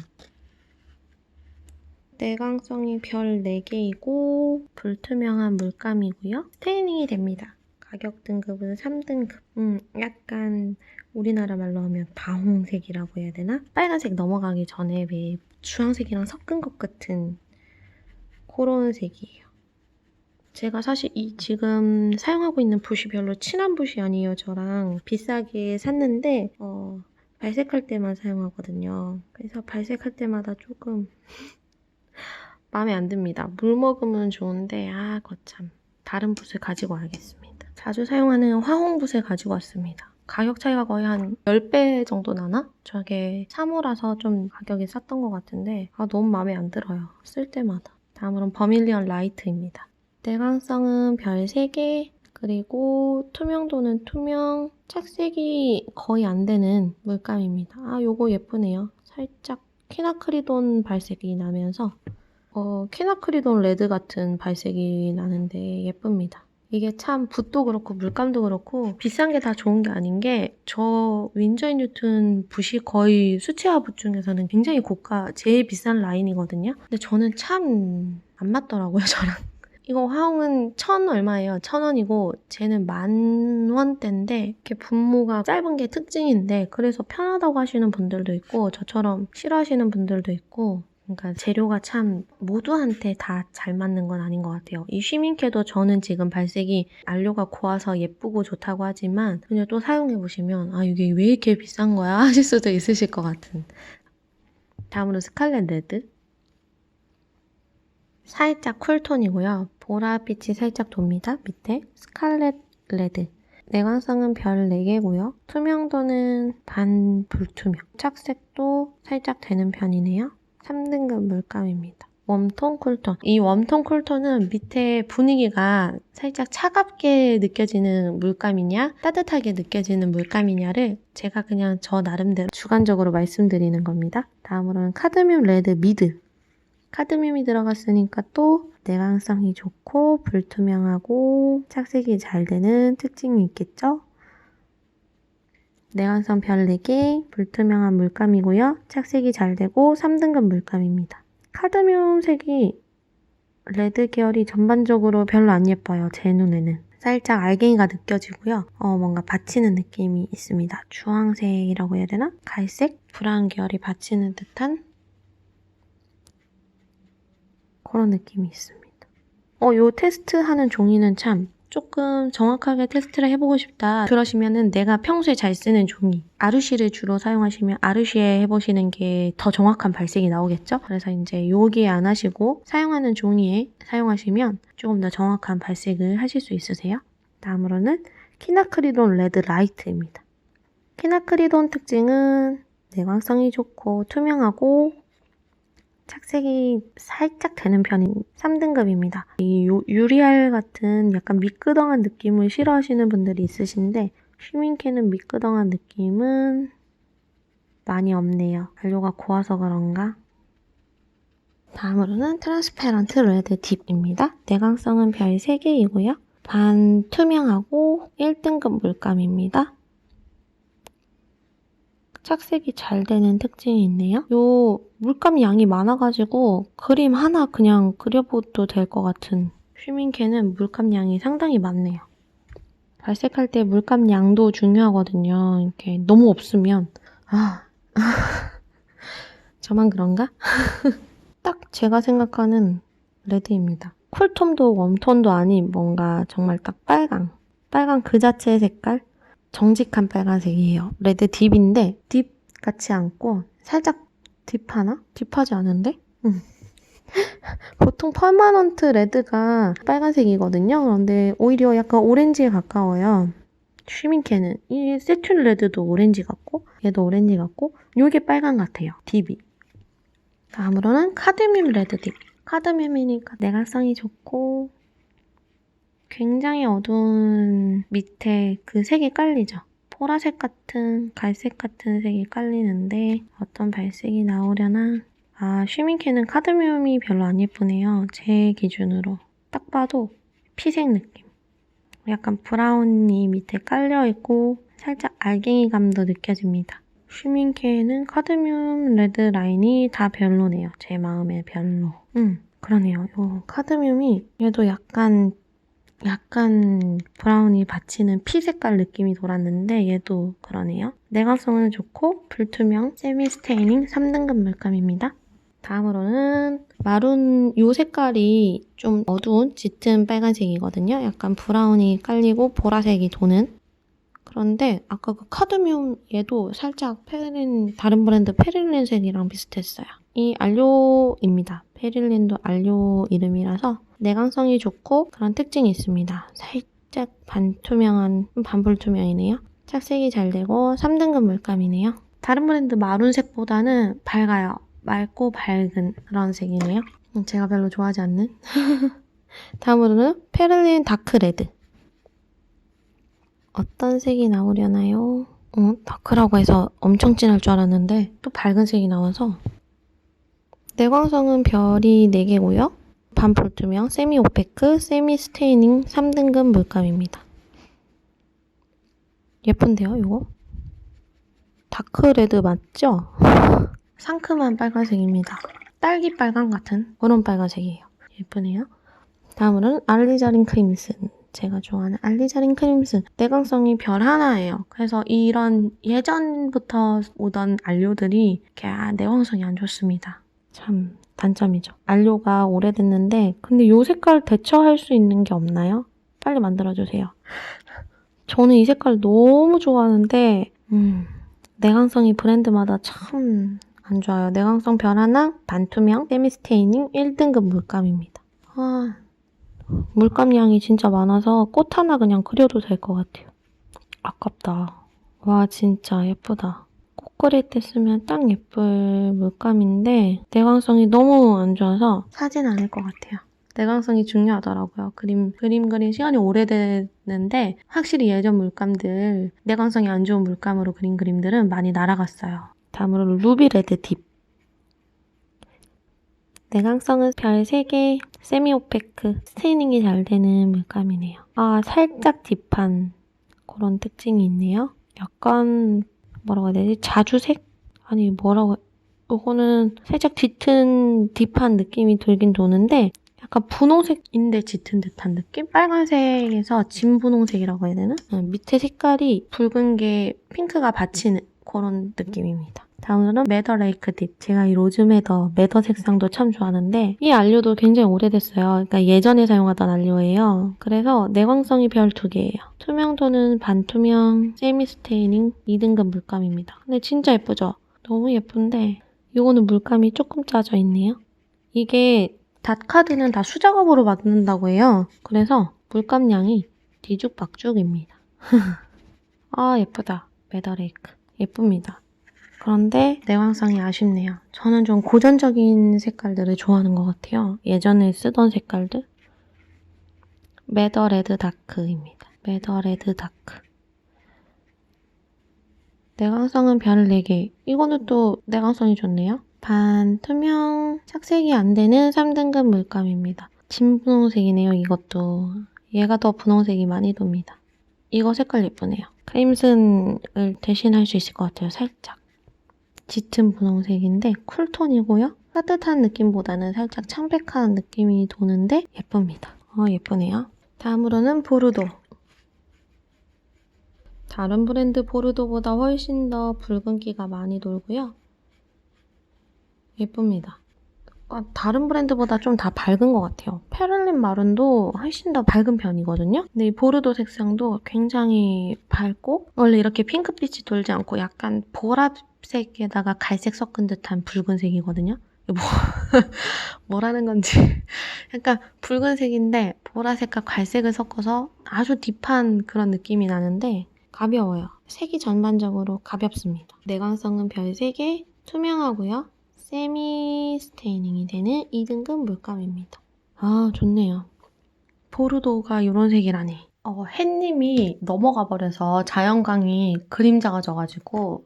내광성이 별 4개이고 불투명한 물감이고요. 스테이닝이 됩니다. 가격 등급은 3등급. 약간 우리나라 말로 하면 다홍색이라고 해야 되나? 빨간색 넘어가기 전에 왜 주황색이랑 섞은 것 같은 그런 색이에요. 제가 사실 이 지금 사용하고 있는 붓이 별로 진한 붓이 아니에요. 저랑 비싸게 샀는데 발색할 때만 사용하거든요. 그래서 발색할 때마다 조금 마음에 안 듭니다. 물 먹으면 좋은데 거참 다른 붓을 가지고 와야겠습니다. 자주 사용하는 화홍 붓을 가지고 왔습니다. 가격 차이가 거의 한 10배 정도 나나? 저게 3호라서 좀 가격이 쌌던 것 같은데 너무 마음에 안 들어요. 쓸 때마다. 다음으로는 버밀리언 라이트입니다. 내광성은 별 3개, 그리고 투명도는 투명, 착색이 거의 안 되는 물감입니다. 요거 예쁘네요. 살짝 퀴나크리돈 발색이 나면서 퀴나크리돈 레드 같은 발색이 나는데 예쁩니다. 이게 참 붓도 그렇고 물감도 그렇고 비싼 게 다 좋은 게 아닌 게 저 윈저 앤 뉴튼 붓이 거의 수채화 붓 중에서는 굉장히 고가, 제일 비싼 라인이거든요. 근데 저는 참 안 맞더라고요, 저랑. 이거 화홍은 1,000 얼마예요. 1,000원이고 쟤는 10,000원대인데 이렇게 분무가 짧은 게 특징인데 그래서 편하다고 하시는 분들도 있고 저처럼 싫어하시는 분들도 있고 그러니까 재료가 참 모두한테 다 잘 맞는 건 아닌 것 같아요. 이 쉬밍캐도 저는 지금 발색이 안료가 고와서 예쁘고 좋다고 하지만 그냥 또 사용해보시면 이게 왜 이렇게 비싼 거야? 하실 수도 있으실 것 같은. 다음으로 스칼렛 레드. 살짝 쿨톤이고요. 보라빛이 살짝 돕니다. 밑에 스칼렛 레드. 내광성은 별 4개고요. 투명도는 반 불투명. 착색도 살짝 되는 편이네요. 3등급 물감입니다. 웜톤 쿨톤. 이 웜톤 쿨톤은 밑에 분위기가 살짝 차갑게 느껴지는 물감이냐 따뜻하게 느껴지는 물감이냐를 제가 그냥 저 나름대로 주관적으로 말씀드리는 겁니다. 다음으로는 카드뮴 레드 미드. 카드뮴이 들어갔으니까 또 내광성이 좋고 불투명하고 착색이 잘 되는 특징이 있겠죠? 내광성 별 4개, 불투명한 물감이고요. 착색이 잘 되고 3등급 물감입니다. 카드뮴 색이 레드 계열이 전반적으로 별로 안 예뻐요. 제 눈에는. 살짝 알갱이가 느껴지고요. 뭔가 받치는 느낌이 있습니다. 주황색이라고 해야 되나? 갈색? 브라운 계열이 받치는 듯한 그런 느낌이 있습니다. 요 테스트하는 종이는 참 조금 정확하게 테스트를 해보고 싶다 그러시면은 내가 평소에 잘 쓰는 종이 아르쉬를 주로 사용하시면 아르쉬에 해보시는 게 더 정확한 발색이 나오겠죠? 그래서 이제 여기에 안 하시고 사용하는 종이에 사용하시면 조금 더 정확한 발색을 하실 수 있으세요. 다음으로는 퀴나크리돈 레드 라이트입니다. 퀴나크리돈 특징은 내광성이 좋고 투명하고 착색이 살짝 되는 편인 3등급입니다. 이 유리알 같은 약간 미끄덩한 느낌을 싫어하시는 분들이 있으신데 쉬밍캔은 미끄덩한 느낌은 많이 없네요. 안료가 고와서 그런가? 다음으로는 트랜스페런트 레드 딥입니다. 내광성은 별 3개이고요. 반투명하고 1등급 물감입니다. 착색이 잘 되는 특징이 있네요. 요 물감 양이 많아가지고 그림 하나 그냥 그려봐도 될 것 같은 쉬밍캔은 물감량이 상당히 많네요. 발색할 때 물감량도 중요하거든요. 이렇게 너무 없으면 저만 그런가? 딱 제가 생각하는 레드입니다. 쿨톤도 웜톤도 아닌 뭔가 정말 딱 빨강 그 자체의 색깔? 정직한 빨간색이에요. 레드 딥인데 딥 같지 않고 살짝 딥하나? 딥하지 않은데? 보통 퍼머넌트 레드가 빨간색이거든요. 그런데 오히려 약간 오렌지에 가까워요. 쉬밍캔은 이 세튠 레드도 오렌지 같고 얘도 오렌지 같고 이게 빨간 같아요. 딥이. 다음으로는 카드뮴 레드 딥. 카드뮴이니까 내각성이 좋고 굉장히 어두운 밑에 그 색이 깔리죠. 보라색 같은 갈색 같은 색이 깔리는데 어떤 발색이 나오려나? 쉬밍캔은 카드뮴이 별로 안 예쁘네요. 제 기준으로. 딱 봐도 피색 느낌. 약간 브라운이 밑에 깔려있고 살짝 알갱이감도 느껴집니다. 쉬밍캔은 카드뮴 레드 라인이 다 별로네요. 제 마음에 별로. 그러네요. 요 카드뮴이 얘도 약간 브라운이 받치는 피 색깔 느낌이 돌았는데 얘도 그러네요. 내각성은 좋고 불투명 세미 스테이닝 3등급 물감입니다. 다음으로는 마룬 요 색깔이 좀 어두운 짙은 빨간색이거든요. 약간 브라운이 깔리고 보라색이 도는. 그런데 아까 그 카드뮴 얘도 살짝 다른 브랜드 페릴린 색이랑 비슷했어요. 이 알료입니다. 페릴린도 알료 이름이라서 내광성이 좋고 그런 특징이 있습니다. 살짝 반불투명이네요. 착색이 잘 되고 3등급 물감이네요. 다른 브랜드 마룬색보다는 밝아요. 맑고 밝은 그런 색이네요. 제가 별로 좋아하지 않는. 다음으로는 페릴린 다크 레드. 어떤 색이 나오려나요? 다크라고 해서 엄청 진할 줄 알았는데 또 밝은 색이 나와서 내광성은 별이 4개고요. 반불투명, 세미 오페크, 세미 스테이닝 3등급 물감입니다. 예쁜데요, 이거? 다크 레드 맞죠? 상큼한 빨간색입니다. 딸기 빨강 같은 그런 빨간색이에요. 예쁘네요. 다음으로는 알리자린 크림슨. 제가 좋아하는 알리자린 크림슨. 내광성이 별 하나예요. 그래서 이런 예전부터 오던 알료들이 이렇게 내광성이 안 좋습니다. 참 단점이죠. 알료가 오래됐는데 근데 이 색깔 대처할 수 있는 게 없나요? 빨리 만들어주세요. 저는 이 색깔 너무 좋아하는데 내광성이 브랜드마다 참 안 좋아요. 내광성 별 하나, 반투명, 세미스테이닝 1등급 물감입니다. 물감량이 진짜 많아서 꽃 하나 그냥 그려도 될 것 같아요. 아깝다. 와 진짜 예쁘다. 꽃 그릴 때 쓰면 딱 예쁠 물감인데 내광성이 너무 안 좋아서 사진 않을 것 같아요. 내광성이 중요하더라고요. 그림 시간이 오래됐는데 확실히 예전 물감들 내광성이 안 좋은 물감으로 그린 그림들은 많이 날아갔어요. 다음으로 루비 레드 딥. 내광성은 별 3개, 세미 오페크, 스테이닝이 잘 되는 물감이네요. 살짝 딥한 그런 특징이 있네요. 약간 뭐라고 해야 되지? 자주색? 아니 이거는 살짝 딥한 느낌이 들긴 도는데 약간 분홍색인데 짙은 듯한 느낌? 빨간색에서 진분홍색이라고 해야 되나? 밑에 색깔이 붉은 게 핑크가 받치는 그런 느낌입니다. 다음으로는 매더 레이크 딥. 제가 이 로즈 매더 색상도 참 좋아하는데 이 알료도 굉장히 오래됐어요. 그러니까 예전에 사용하던 알료예요. 그래서 내광성이 별 2개예요. 투명도는 반투명, 세미 스테이닝 2등급 물감입니다. 근데 진짜 예쁘죠? 너무 예쁜데 이거는 물감이 조금 짜져 있네요. 이게 닷카드는 다 수작업으로 만든다고 해요. 그래서 물감량이 뒤죽박죽입니다. 예쁘다. 매더 레이크. 예쁩니다. 그런데 내광성이 아쉽네요. 저는 좀 고전적인 색깔들을 좋아하는 것 같아요. 예전에 쓰던 색깔들. 매더 레드 다크입니다. 매더 레드 다크. 내광성은 별 4개. 이거는 또 내광성이 좋네요. 반투명, 착색이 안 되는 3등급 물감입니다. 진분홍색이네요, 이것도. 얘가 더 분홍색이 많이 돕니다. 이거 색깔 예쁘네요. 크림슨을 대신할 수 있을 것 같아요, 살짝. 짙은 분홍색인데 쿨톤이고요. 따뜻한 느낌보다는 살짝 창백한 느낌이 도는데 예쁩니다. 예쁘네요. 다음으로는 보르도. 다른 브랜드 보르도보다 훨씬 더 붉은기가 많이 돌고요. 예쁩니다. 다른 브랜드보다 좀 다 밝은 것 같아요. 페를린 마룬도 훨씬 더 밝은 편이거든요. 근데 이 보르도 색상도 굉장히 밝고 원래 이렇게 핑크빛이 돌지 않고 약간 보라색에다가 갈색 섞은 듯한 붉은색이거든요. 뭐라는 건지 약간 붉은색인데 보라색과 갈색을 섞어서 아주 딥한 그런 느낌이 나는데 가벼워요. 색이 전반적으로 가볍습니다. 내광성은 별 3개, 투명하고요. 세미 스테이닝이 되는 2등급 물감입니다. 좋네요. 보르도가 이런 색이라네. 햇님이 넘어가 버려서 자연광이 그림자가 져가지고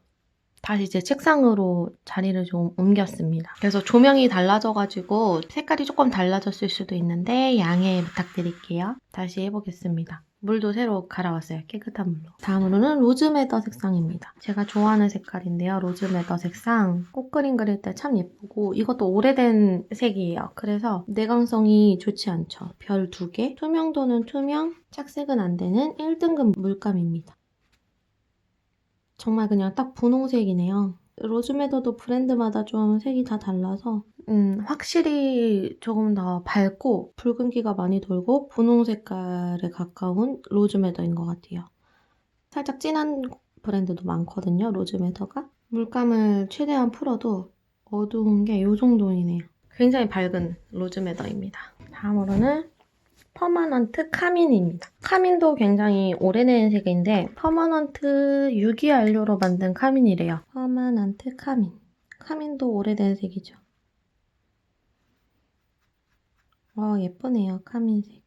다시 이제 책상으로 자리를 좀 옮겼습니다. 그래서 조명이 달라져가지고 색깔이 조금 달라졌을 수도 있는데 양해 부탁드릴게요. 다시 해보겠습니다. 물도 새로 갈아왔어요. 깨끗한 물로. 다음으로는 로즈메더 색상입니다. 제가 좋아하는 색깔인데요. 로즈메더 색상. 꽃그림 그릴 때 참 예쁘고 이것도 오래된 색이에요. 그래서 내광성이 좋지 않죠. 별 2개. 투명도는 투명, 착색은 안 되는 1등급 물감입니다. 정말 그냥 딱 분홍색이네요. 로즈메더도 브랜드마다 좀 색이 다 달라서 확실히 조금 더 밝고 붉은기가 많이 돌고 분홍 색깔에 가까운 로즈메더인 것 같아요. 살짝 진한 브랜드도 많거든요, 로즈메더가. 물감을 최대한 풀어도 어두운 게 이 정도이네요. 굉장히 밝은 로즈메더입니다. 다음으로는 퍼머넌트 카민입니다. 카민도 굉장히 오래된 색인데 퍼머넌트 유기안료로 만든 카민이래요. 퍼머넌트 카민. 카민도 오래된 색이죠. 예쁘네요. 카민색.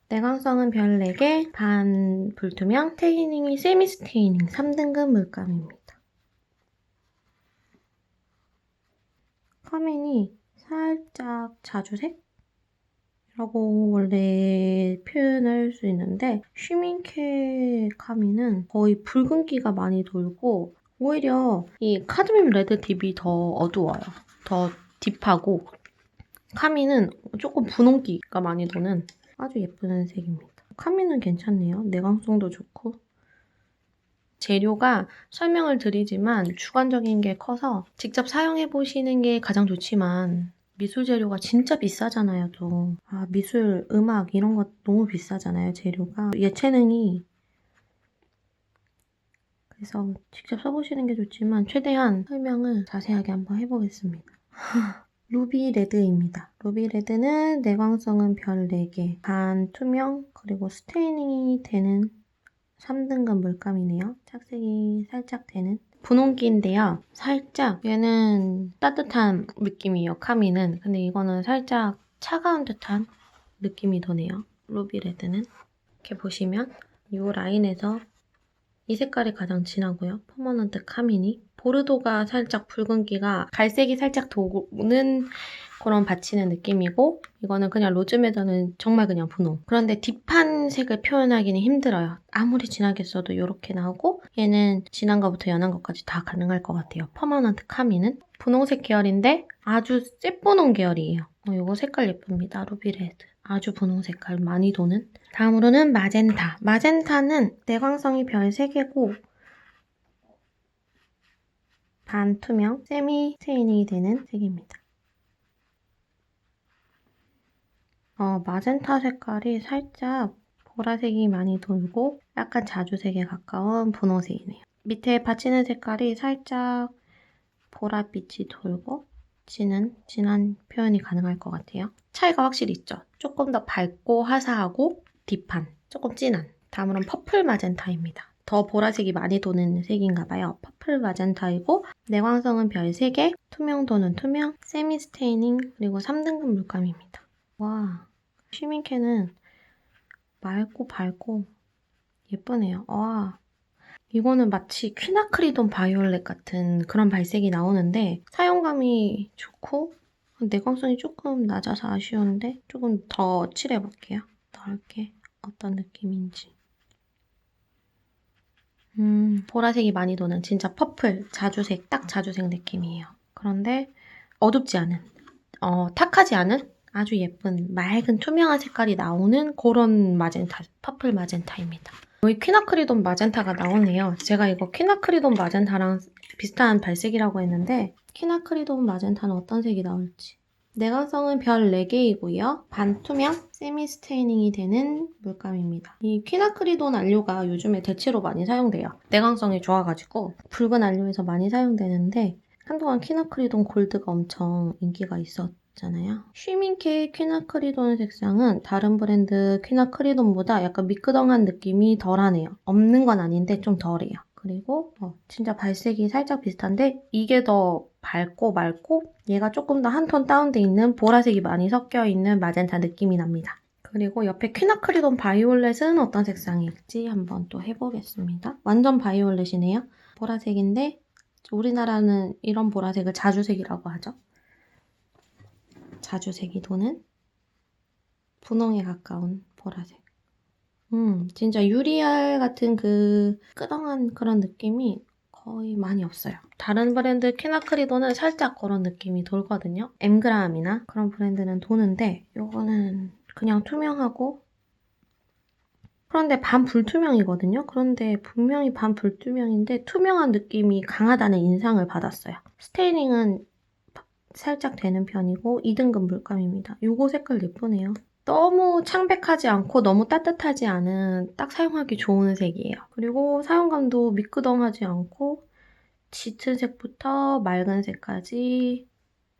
내광성은 별 4개, 반 불투명, 스테이닝이 세미 스테이닝 3등급 물감입니다. 카민이 살짝 자주색? 라고 원래 표현할 수 있는데 쉬밍케 카미는 거의 붉은기가 많이 돌고 오히려 이 카드뮴 레드 딥이 더 어두워요. 더 딥하고 카미는 조금 분홍기가 많이 도는 아주 예쁜 색입니다. 카미는 괜찮네요. 내광성도 좋고 재료가 설명을 드리지만 주관적인 게 커서 직접 사용해보시는 게 가장 좋지만 미술 재료가 진짜 비싸잖아요, 또. 미술, 음악 이런 거 너무 비싸잖아요, 재료가. 예체능이. 그래서 직접 써보시는 게 좋지만 최대한 설명을 자세하게 한번 해보겠습니다. 루비 레드입니다. 루비 레드는 내광성은 별 4개, 반 투명, 그리고 스테이닝이 되는 3등급 물감이네요. 착색이 살짝 되는. 분홍기인데요. 살짝 얘는 따뜻한 느낌이에요. 카미는. 근데 이거는 살짝 차가운 듯한 느낌이 도네요. 루비레드는. 이렇게 보시면 이 라인에서 이 색깔이 가장 진하고요. 퍼머넌트 카미니. 보르도가 살짝 붉은기가 갈색이 살짝 도는 그런 받치는 느낌이고 이거는 그냥 로즈메더는 정말 그냥 분홍. 그런데 딥한 색을 표현하기는 힘들어요. 아무리 진하게 써도 이렇게 나오고 얘는 진한 것부터 연한 것까지 다 가능할 것 같아요. 퍼머넌트 카미는 분홍색 계열인데 아주 쎄분홍 계열이에요. 이거 색깔 예쁩니다. 루비레드. 아주 분홍 색깔 많이 도는. 다음으로는 마젠타. 마젠타는 내광성이 별 3개고 반투명, 세미 스테이닝이 되는 색입니다. 마젠타 색깔이 살짝 보라색이 많이 돌고 약간 자주색에 가까운 분홍색이네요. 밑에 받치는 색깔이 살짝 보랏빛이 돌고 진한 표현이 가능할 것 같아요. 차이가 확실히 있죠. 조금 더 밝고 화사하고 딥한, 조금 진한. 다음으로는 퍼플 마젠타입니다. 더 보라색이 많이 도는 색인가 봐요. 퍼플 마젠타이고 내광성은 별 3개, 투명도는 투명, 세미 스테이닝, 그리고 3등급 물감입니다. 와, 쉬밍케는 맑고 밝고 예쁘네요. 와, 이거는 마치 퀴나크리돈 바이올렛 같은 그런 발색이 나오는데 사용감이 좋고 내광성이 조금 낮아서 아쉬운데 조금 더 칠해볼게요. 넓게 어떤 느낌인지. 보라색이 많이 도는 진짜 퍼플, 자주색, 딱 자주색 느낌이에요. 그런데 어둡지 않은, 탁하지 않은 아주 예쁜 맑은 투명한 색깔이 나오는 그런 마젠타, 퍼플 마젠타입니다. 여기 퀴나크리돈 마젠타가 나오네요. 제가 이거 퀴나크리돈 마젠타랑 비슷한 발색이라고 했는데 퀴나크리돈 마젠타는 어떤 색이 나올지. 내광성은 별 4개이고요. 반투명, 세미 스테이닝이 되는 물감입니다. 이 퀴나크리돈 안료가 요즘에 대체로 많이 사용돼요. 내광성이 좋아가지고 붉은 안료에서 많이 사용되는데 한동안 퀴나크리돈 골드가 엄청 인기가 있었잖아요. 쉬밍케 퀴나크리돈 색상은 다른 브랜드 퀴나크리돈보다 약간 미끄덩한 느낌이 덜하네요. 없는 건 아닌데 좀 덜해요. 그리고 진짜 발색이 살짝 비슷한데 이게 더 밝고 맑고 얘가 조금 더 한 톤 다운돼 있는 보라색이 많이 섞여 있는 마젠타 느낌이 납니다. 그리고 옆에 퀴나크리돈 바이올렛은 어떤 색상일지 한번 또 해보겠습니다. 완전 바이올렛이네요. 보라색인데 우리나라는 이런 보라색을 자주색이라고 하죠. 자주색이 도는 분홍에 가까운 보라색. 진짜 유리알 같은 그 끄덩한 그런 느낌이 거의 많이 없어요. 다른 브랜드 퀴나크리돈은 살짝 그런 느낌이 돌거든요. 엠그라함이나 그런 브랜드는 도는데 이거는 그냥 투명하고 그런데 반불투명이거든요. 그런데 분명히 반불투명인데 투명한 느낌이 강하다는 인상을 받았어요. 스테이닝은 살짝 되는 편이고 2등급 물감입니다. 이거 색깔 예쁘네요. 너무 창백하지 않고 너무 따뜻하지 않은 딱 사용하기 좋은 색이에요. 그리고 사용감도 미끄덩하지 않고 짙은 색부터 맑은 색까지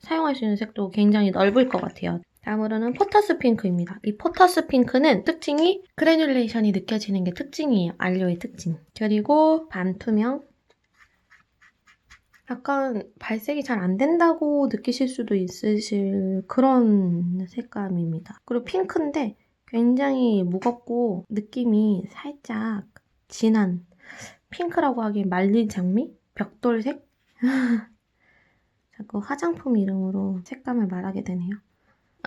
사용할 수 있는 색도 굉장히 넓을 것 같아요. 다음으로는 포터스 핑크입니다. 이 포터스 핑크는 특징이 그래듈레이션이 느껴지는 게 특징이에요. 안료의 특징. 그리고 반투명. 약간 발색이 잘 안 된다고 느끼실 수도 있으실 그런 색감입니다. 그리고 핑크인데 굉장히 무겁고 느낌이 살짝 진한 핑크라고 하기엔 말린 장미? 벽돌색? 자꾸 화장품 이름으로 색감을 말하게 되네요.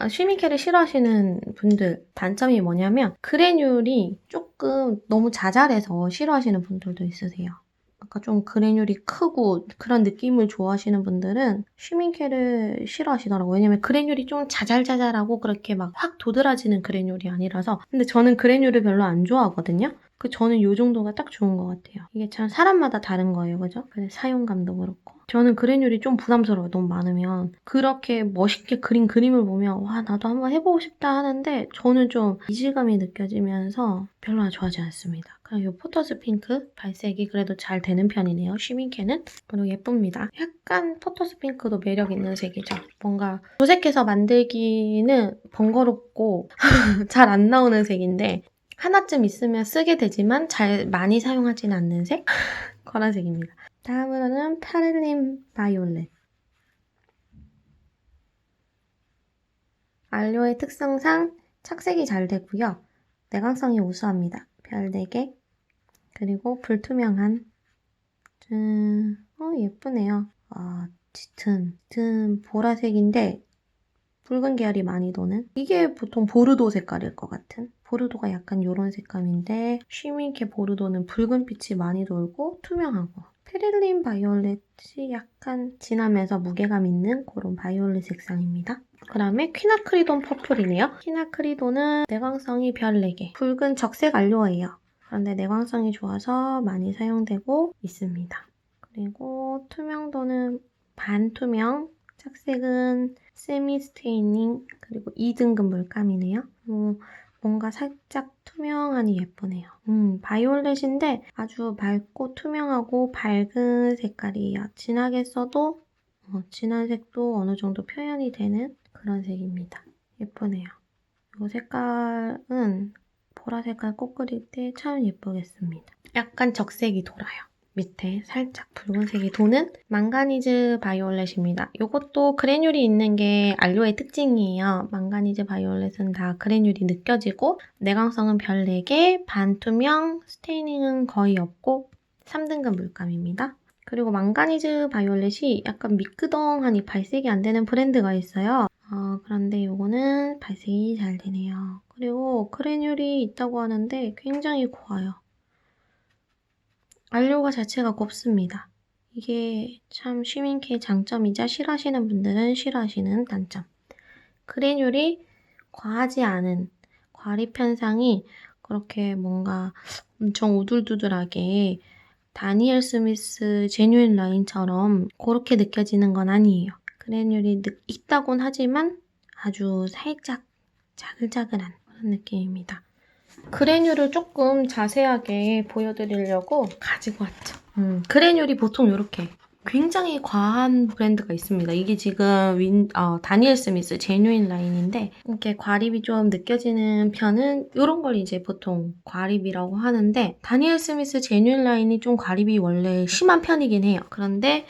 쉬미케를 싫어하시는 분들 단점이 뭐냐면 그래듈이 조금 너무 자잘해서 싫어하시는 분들도 있으세요. 아까 좀 그래듈이 크고 그런 느낌을 좋아하시는 분들은 쉬밍케를 싫어하시더라고요. 왜냐면 그래듈이 좀 자잘자잘하고 그렇게 막 확 도드라지는 그래듈이 아니라서. 근데 저는 그래듈을 별로 안 좋아하거든요. 저는 이 정도가 딱 좋은 것 같아요. 이게 참 사람마다 다른 거예요, 그죠? 근데 사용감도 그렇고. 저는 그래듈이 좀 부담스러워요, 너무 많으면. 그렇게 멋있게 그린 그림을 보면 와, 나도 한번 해보고 싶다 하는데 저는 좀 이질감이 느껴지면서 별로 좋아하지 않습니다. 그럼 이 포터스 핑크 발색이 그래도 잘 되는 편이네요, 쉬밍케는. 그리고 예쁩니다. 약간 포터스 핑크도 매력 있는 색이죠. 뭔가 도색해서 만들기는 번거롭고 잘 안 나오는 색인데 하나쯤 있으면 쓰게 되지만 잘 많이 사용하진 않는 색? 그런 색입니다. 다음으로는 파를림 바이올렛. 안료의 특성상 착색이 잘 되고요. 내광성이 우수합니다. 별 4개. 그리고 불투명한 예쁘네요. 짙은 보라색인데 붉은 계열이 많이 도는 이게 보통 보르도 색깔일 것 같은 보르도가 약간 이런 색감인데 쉬밍케 보르도는 붉은빛이 많이 돌고 투명하고 페릴린 바이올렛이 약간 진하면서 무게감 있는 그런 바이올렛 색상입니다. 그 다음에 퀴나크리돈 퍼플이네요. 퀴나크리돈은 내광성이 별 4개 붉은 적색 안료예요. 그런데 내광성이 좋아서 많이 사용되고 있습니다. 그리고 투명도는 반투명, 착색은 세미 스테이닝, 그리고 2등급 물감이네요. 뭔가 살짝 투명하니 예쁘네요. 바이올렛인데 아주 맑고 투명하고 밝은 색깔이에요. 진하게 써도 진한 색도 어느 정도 표현이 되는 그런 색입니다. 예쁘네요. 이 색깔은 보라 색깔 꼭 그릴 때 참 예쁘겠습니다. 약간 적색이 돌아요. 밑에 살짝 붉은색이 도는 망가니즈 바이올렛입니다. 이것도 그래듈이 있는 게 안료의 특징이에요. 망가니즈 바이올렛은 다 그래듈이 느껴지고 내광성은 별 4개, 반투명, 스테이닝은 거의 없고 3등급 물감입니다. 그리고 망가니즈 바이올렛이 약간 미끄덩하니 발색이 안 되는 브랜드가 있어요. 그런데 이거는 발색이 잘 되네요. 그리고 그래듈이 있다고 하는데 굉장히 고와요. 안료가 자체가 곱습니다. 이게 참 쉬밍케의 장점이자 싫어하시는 분들은 싫어하시는 단점. 그래놀이 과하지 않은 과립 현상이 그렇게 뭔가 엄청 우둘두둘하게 다니엘 스미스 제뉴인 라인처럼 그렇게 느껴지는 건 아니에요. 그래놀이 있다곤 하지만 아주 살짝 자글자글한 그런 느낌입니다. 그래놀을 조금 자세하게 보여드리려고 가지고 왔죠. 그래놀이 보통 이렇게 굉장히 과한 브랜드가 있습니다. 이게 지금 다니엘 스미스 제뉴인 라인인데 이렇게 과립이 좀 느껴지는 편은 이런 걸 이제 보통 과립이라고 하는데 다니엘 스미스 제뉴인 라인이 좀 과립이 원래 심한 편이긴 해요. 그런데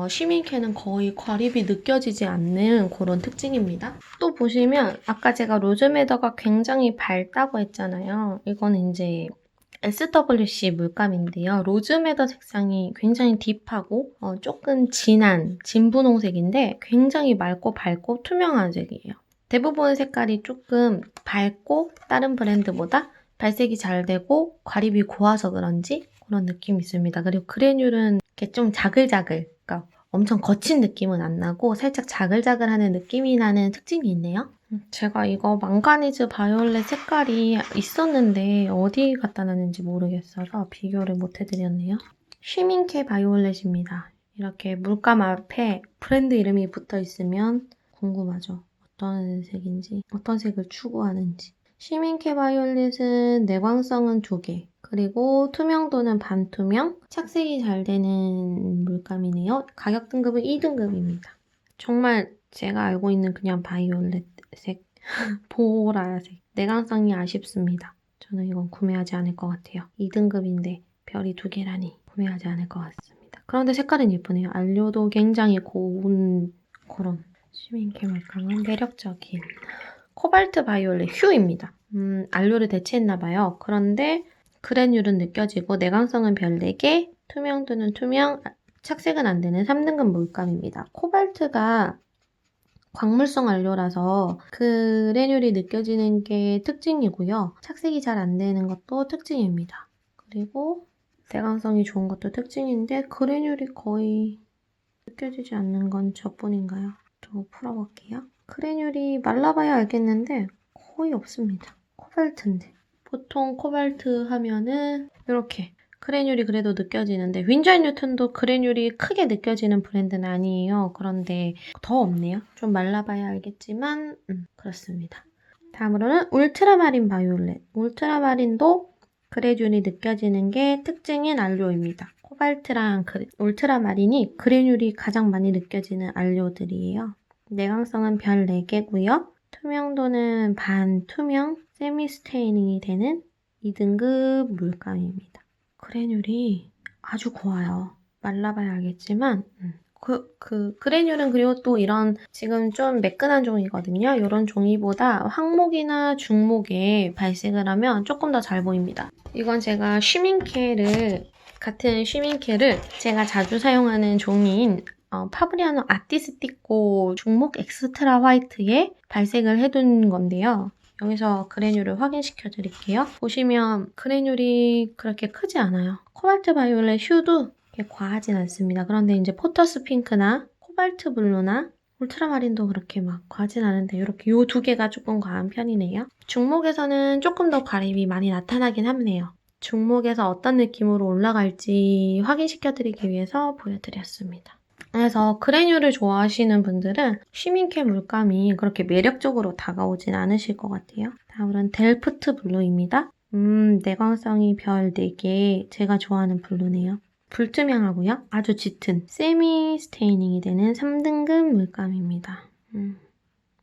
쉬밍캔은 거의 과립이 느껴지지 않는 그런 특징입니다. 또 보시면 아까 제가 로즈메더가 굉장히 밝다고 했잖아요. 이건 이제 SWC 물감인데요. 로즈메더 색상이 굉장히 딥하고 조금 진한 진분홍색인데 굉장히 맑고 밝고 투명한 색이에요. 대부분 색깔이 조금 밝고 다른 브랜드보다 발색이 잘 되고 과립이 고와서 그런지 그런 느낌이 있습니다. 그리고 그래놀은 이렇게 좀 자글자글, 그러니까 엄청 거친 느낌은 안 나고 살짝 자글자글하는 느낌이 나는 특징이 있네요. 제가 이거 망가니즈 바이올렛 색깔이 있었는데 어디 갖다 놨는지 모르겠어서 비교를 못 해드렸네요. 쉬밍케 바이올렛입니다. 이렇게 물감 앞에 브랜드 이름이 붙어 있으면 궁금하죠. 어떤 색인지, 어떤 색을 추구하는지. 쉬밍케 바이올렛은 내광성은 2개, 그리고 투명도는 반투명, 착색이 잘 되는 물감이네요. 가격 등급은 2등급입니다. 정말 제가 알고 있는 그냥 바이올렛색, 보라색. 내광성이 아쉽습니다. 저는 이건 구매하지 않을 것 같아요. 2등급인데 별이 2개라니 구매하지 않을 것 같습니다. 그런데 색깔은 예쁘네요. 알료도 굉장히 고운 그런 쉬밍케 물감은 매력적인 코발트 바이올렛 휴입니다. 알료를 대체했나봐요. 그런데 그래놀은 느껴지고 내광성은 별 4개, 투명도는 투명, 착색은 안 되는 3등급 물감입니다. 코발트가 광물성 알료라서 그래놀이 느껴지는 게 특징이고요. 착색이 잘 안 되는 것도 특징입니다. 그리고 내광성이 좋은 것도 특징인데 그래놀이 거의 느껴지지 않는 건 저뿐인가요? 또 풀어볼게요. 그래놀이 말라봐야 알겠는데 거의 없습니다. 코발트인데. 보통 코발트 하면은 이렇게 그래놀이 그래도 느껴지는데 윈저 뉴턴도 그래놀이 크게 느껴지는 브랜드는 아니에요. 그런데 더 없네요. 좀 말라봐야 알겠지만 그렇습니다. 다음으로는 울트라마린 바이올렛. 울트라마린도 그래놀이 느껴지는 게 특징인 알료입니다. 코발트랑 울트라마린이 그래놀이 가장 많이 느껴지는 알료들이에요. 내광성은 별 4개고요. 투명도는 반투명, 세미스테이닝이 되는 2등급 물감입니다. 그래놀이 아주 고와요. 말라봐야 알겠지만 그래놀은 그리고 또 이런 지금 좀 매끈한 종이거든요. 이런 종이보다 황목이나 중목에 발색을 하면 조금 더 잘 보입니다. 이건 제가 같은 쉬밍케를 제가 자주 사용하는 종이인 파브리아노 아티스티코 중목 엑스트라 화이트에 발색을 해둔 건데요. 여기서 그래놀을 확인시켜 드릴게요. 보시면 그래놀이 그렇게 크지 않아요. 코발트 바이올렛 휴도 그렇게 과하진 않습니다. 그런데 이제 포터스 핑크나 코발트 블루나 울트라마린도 그렇게 막 과하진 않은데 이렇게 이 2개가 조금 과한 편이네요. 중목에서는 조금 더 과립이 많이 나타나긴 하네요. 중목에서 어떤 느낌으로 올라갈지 확인시켜 드리기 위해서 보여드렸습니다. 그래서 그래놀을 좋아하시는 분들은 쉬밍케 물감이 그렇게 매력적으로 다가오진 않으실 것 같아요. 다음은 델프트 블루입니다. 내광성이 별 4개, 제가 좋아하는 블루네요. 불투명하고요. 아주 짙은 세미 스테이닝이 되는 3등급 물감입니다.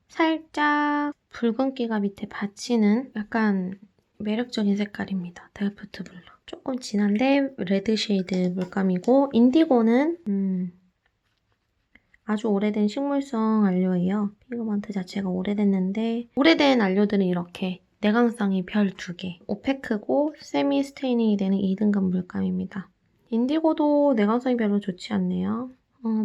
살짝 붉은기가 밑에 받치는 약간 매력적인 색깔입니다. 델프트 블루. 조금 진한데 레드 쉐이드 물감이고 인디고는 아주 오래된 식물성 안료예요. 피그먼트 자체가 오래됐는데 오래된 안료들은 이렇게 내광성이 별 2개, 오페크고 세미 스테이닝이 되는 2등급 물감입니다. 인디고도 내광성이 별로 좋지 않네요.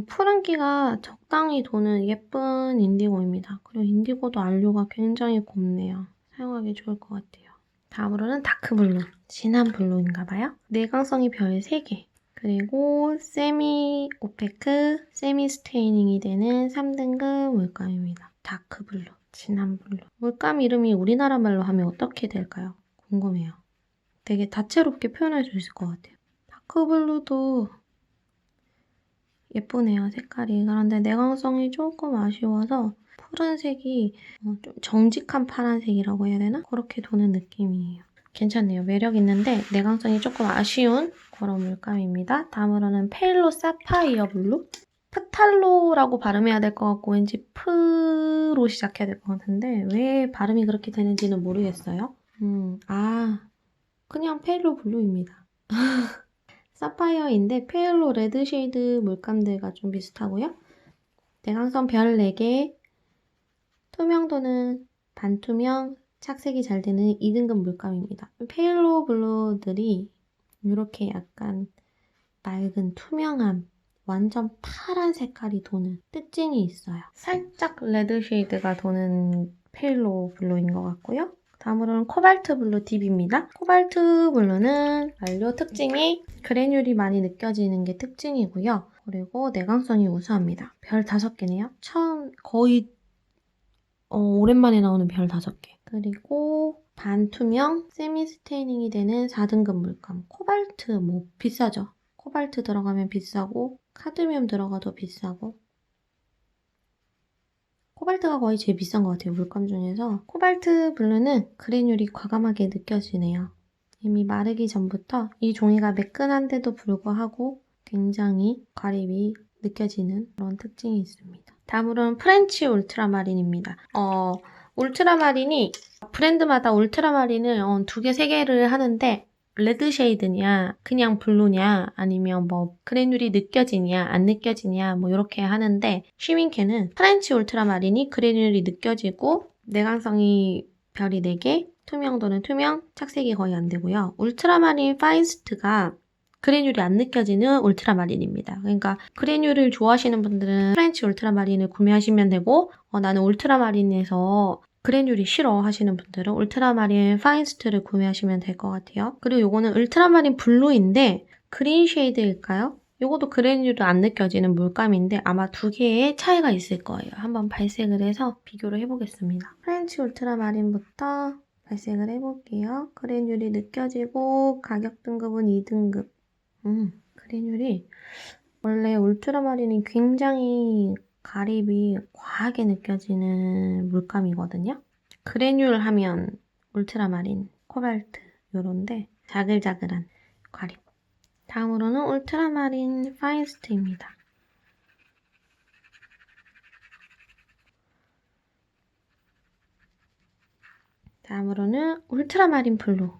푸른기가 적당히 도는 예쁜 인디고입니다. 그리고 인디고도 안료가 굉장히 곱네요. 사용하기 좋을 것 같아요. 다음으로는 다크블루, 진한 블루인가봐요. 내광성이 별 3개, 그리고 세미 오페크, 세미 스테이닝이 되는 3등급 물감입니다. 다크블루, 진한블루. 물감 이름이 우리나라 말로 하면 어떻게 될까요? 궁금해요. 되게 다채롭게 표현할 수 있을 것 같아요. 다크블루도 예쁘네요, 색깔이. 그런데 내광성이 조금 아쉬워서 푸른색이 좀 정직한 파란색이라고 해야 되나? 그렇게 도는 느낌이에요. 괜찮네요. 매력 있는데 내광성이 조금 아쉬운 그런 물감입니다. 다음으로는 페일로 사파이어 블루? 프탈로라고 발음해야 될 것 같고 왠지 프로 시작해야 될 것 같은데 왜 발음이 그렇게 되는지는 모르겠어요. 그냥 페일로 블루입니다. 사파이어인데 페일로 레드 쉐이드 물감들과 좀 비슷하고요. 내광성 별 4개, 투명도는 반투명, 착색이 잘 되는 2등급 물감입니다. 페일로 블루들이 이렇게 약간 맑은 투명함, 완전 파란 색깔이 도는 특징이 있어요. 살짝 레드 쉐이드가 도는 페일로 블루인 것 같고요. 다음으로는 코발트 블루 딥입니다. 코발트 블루는 완료 특징이 그래듈이 많이 느껴지는 게 특징이고요. 그리고 내광성이 우수합니다. 별 5개네요. 거의 오랜만에 나오는 별 5개. 그리고 반투명, 세미 스테이닝이 되는 4등급 물감. 코발트 비싸죠? 코발트 들어가면 비싸고 카드뮴 들어가도 비싸고 코발트가 거의 제일 비싼 것 같아요. 물감 중에서. 코발트 블루는 그래듈이 과감하게 느껴지네요. 이미 마르기 전부터 이 종이가 매끈한데도 불구하고 굉장히 과립이 느껴지는 그런 특징이 있습니다. 다음으로는 프렌치 울트라마린입니다. 울트라마린이 브랜드마다 울트라마린을 2개, 3개를 하는데 레드 쉐이드냐, 그냥 블루냐, 아니면 그래듈이 느껴지냐, 안 느껴지냐, 이렇게 하는데 쉬밍캔은 프렌치 울트라마린이 그래듈이 느껴지고 내광성이 별이 4개, 투명도는 투명, 착색이 거의 안 되고요. 울트라마린 파인스트가 그래듈이 안 느껴지는 울트라마린입니다. 그러니까 그래듈을 좋아하시는 분들은 프렌치 울트라마린을 구매하시면 되고 나는 울트라마린에서 그래듈이 싫어 하시는 분들은 울트라마린 파인스트를 구매하시면 될 것 같아요. 그리고 요거는 울트라마린 블루인데 그린 쉐이드일까요? 요것도 그래듈이 안 느껴지는 물감인데 아마 2개의 차이가 있을 거예요. 한번 발색을 해서 비교를 해보겠습니다. 프렌치 울트라마린부터 발색을 해볼게요. 그래듈이 느껴지고 가격 등급은 2등급. 그래듈이 원래 울트라마린이 굉장히 가립이 과하게 느껴지는 물감이거든요. 그래듈 하면 울트라마린, 코발트 요런데 자글자글한 가립. 다음으로는 울트라마린 파인스트입니다. 다음으로는 울트라마린 블루.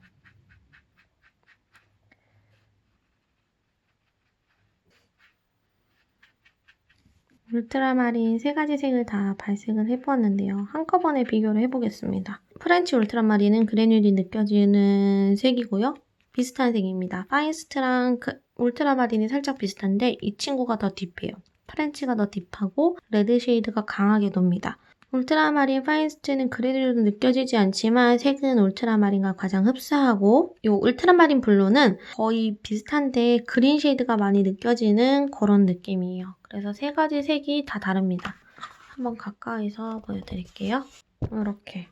울트라마린 3가지 색을 다 발색을 해보았는데요. 한꺼번에 비교를 해보겠습니다. 프렌치 울트라마린은 그래듈이 느껴지는 색이고요. 비슷한 색입니다. 파인스트랑 울트라마린이 살짝 비슷한데 이 친구가 더 딥해요. 프렌치가 더 딥하고 레드 쉐이드가 강하게 돕니다. 울트라마린 파인스트는 그래듈도 느껴지지 않지만 색은 울트라마린과 가장 흡사하고 이 울트라마린 블루는 거의 비슷한데 그린 쉐이드가 많이 느껴지는 그런 느낌이에요. 그래서 3가지 색이 다 다릅니다. 한번 가까이서 보여드릴게요. 이렇게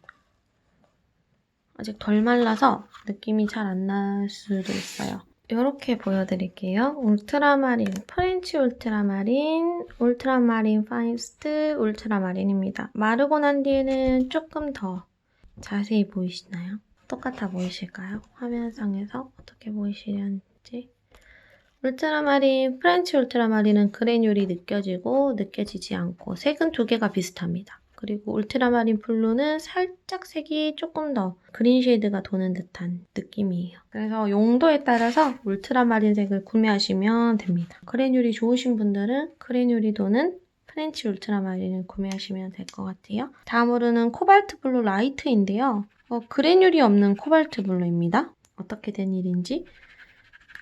아직 덜 말라서 느낌이 잘 안 날 수도 있어요. 이렇게 보여드릴게요. 울트라마린, 프렌치 울트라마린, 울트라마린 파인스트, 울트라마린입니다. 마르고 난 뒤에는 조금 더 자세히 보이시나요? 똑같아 보이실까요? 화면상에서 어떻게 보이시는지. 울트라마린, 프렌치 울트라마린은 그래듈이 느껴지고 느껴지지 않고 색은 2개가 비슷합니다. 그리고 울트라마린 블루는 살짝 색이 조금 더 그린 쉐이드가 도는 듯한 느낌이에요. 그래서 용도에 따라서 울트라마린 색을 구매하시면 됩니다. 그래듈이 좋으신 분들은 그래듈이 도는 프렌치 울트라마린을 구매하시면 될 것 같아요. 다음으로는 코발트 블루 라이트인데요. 그래듈이 없는 코발트 블루입니다. 어떻게 된 일인지.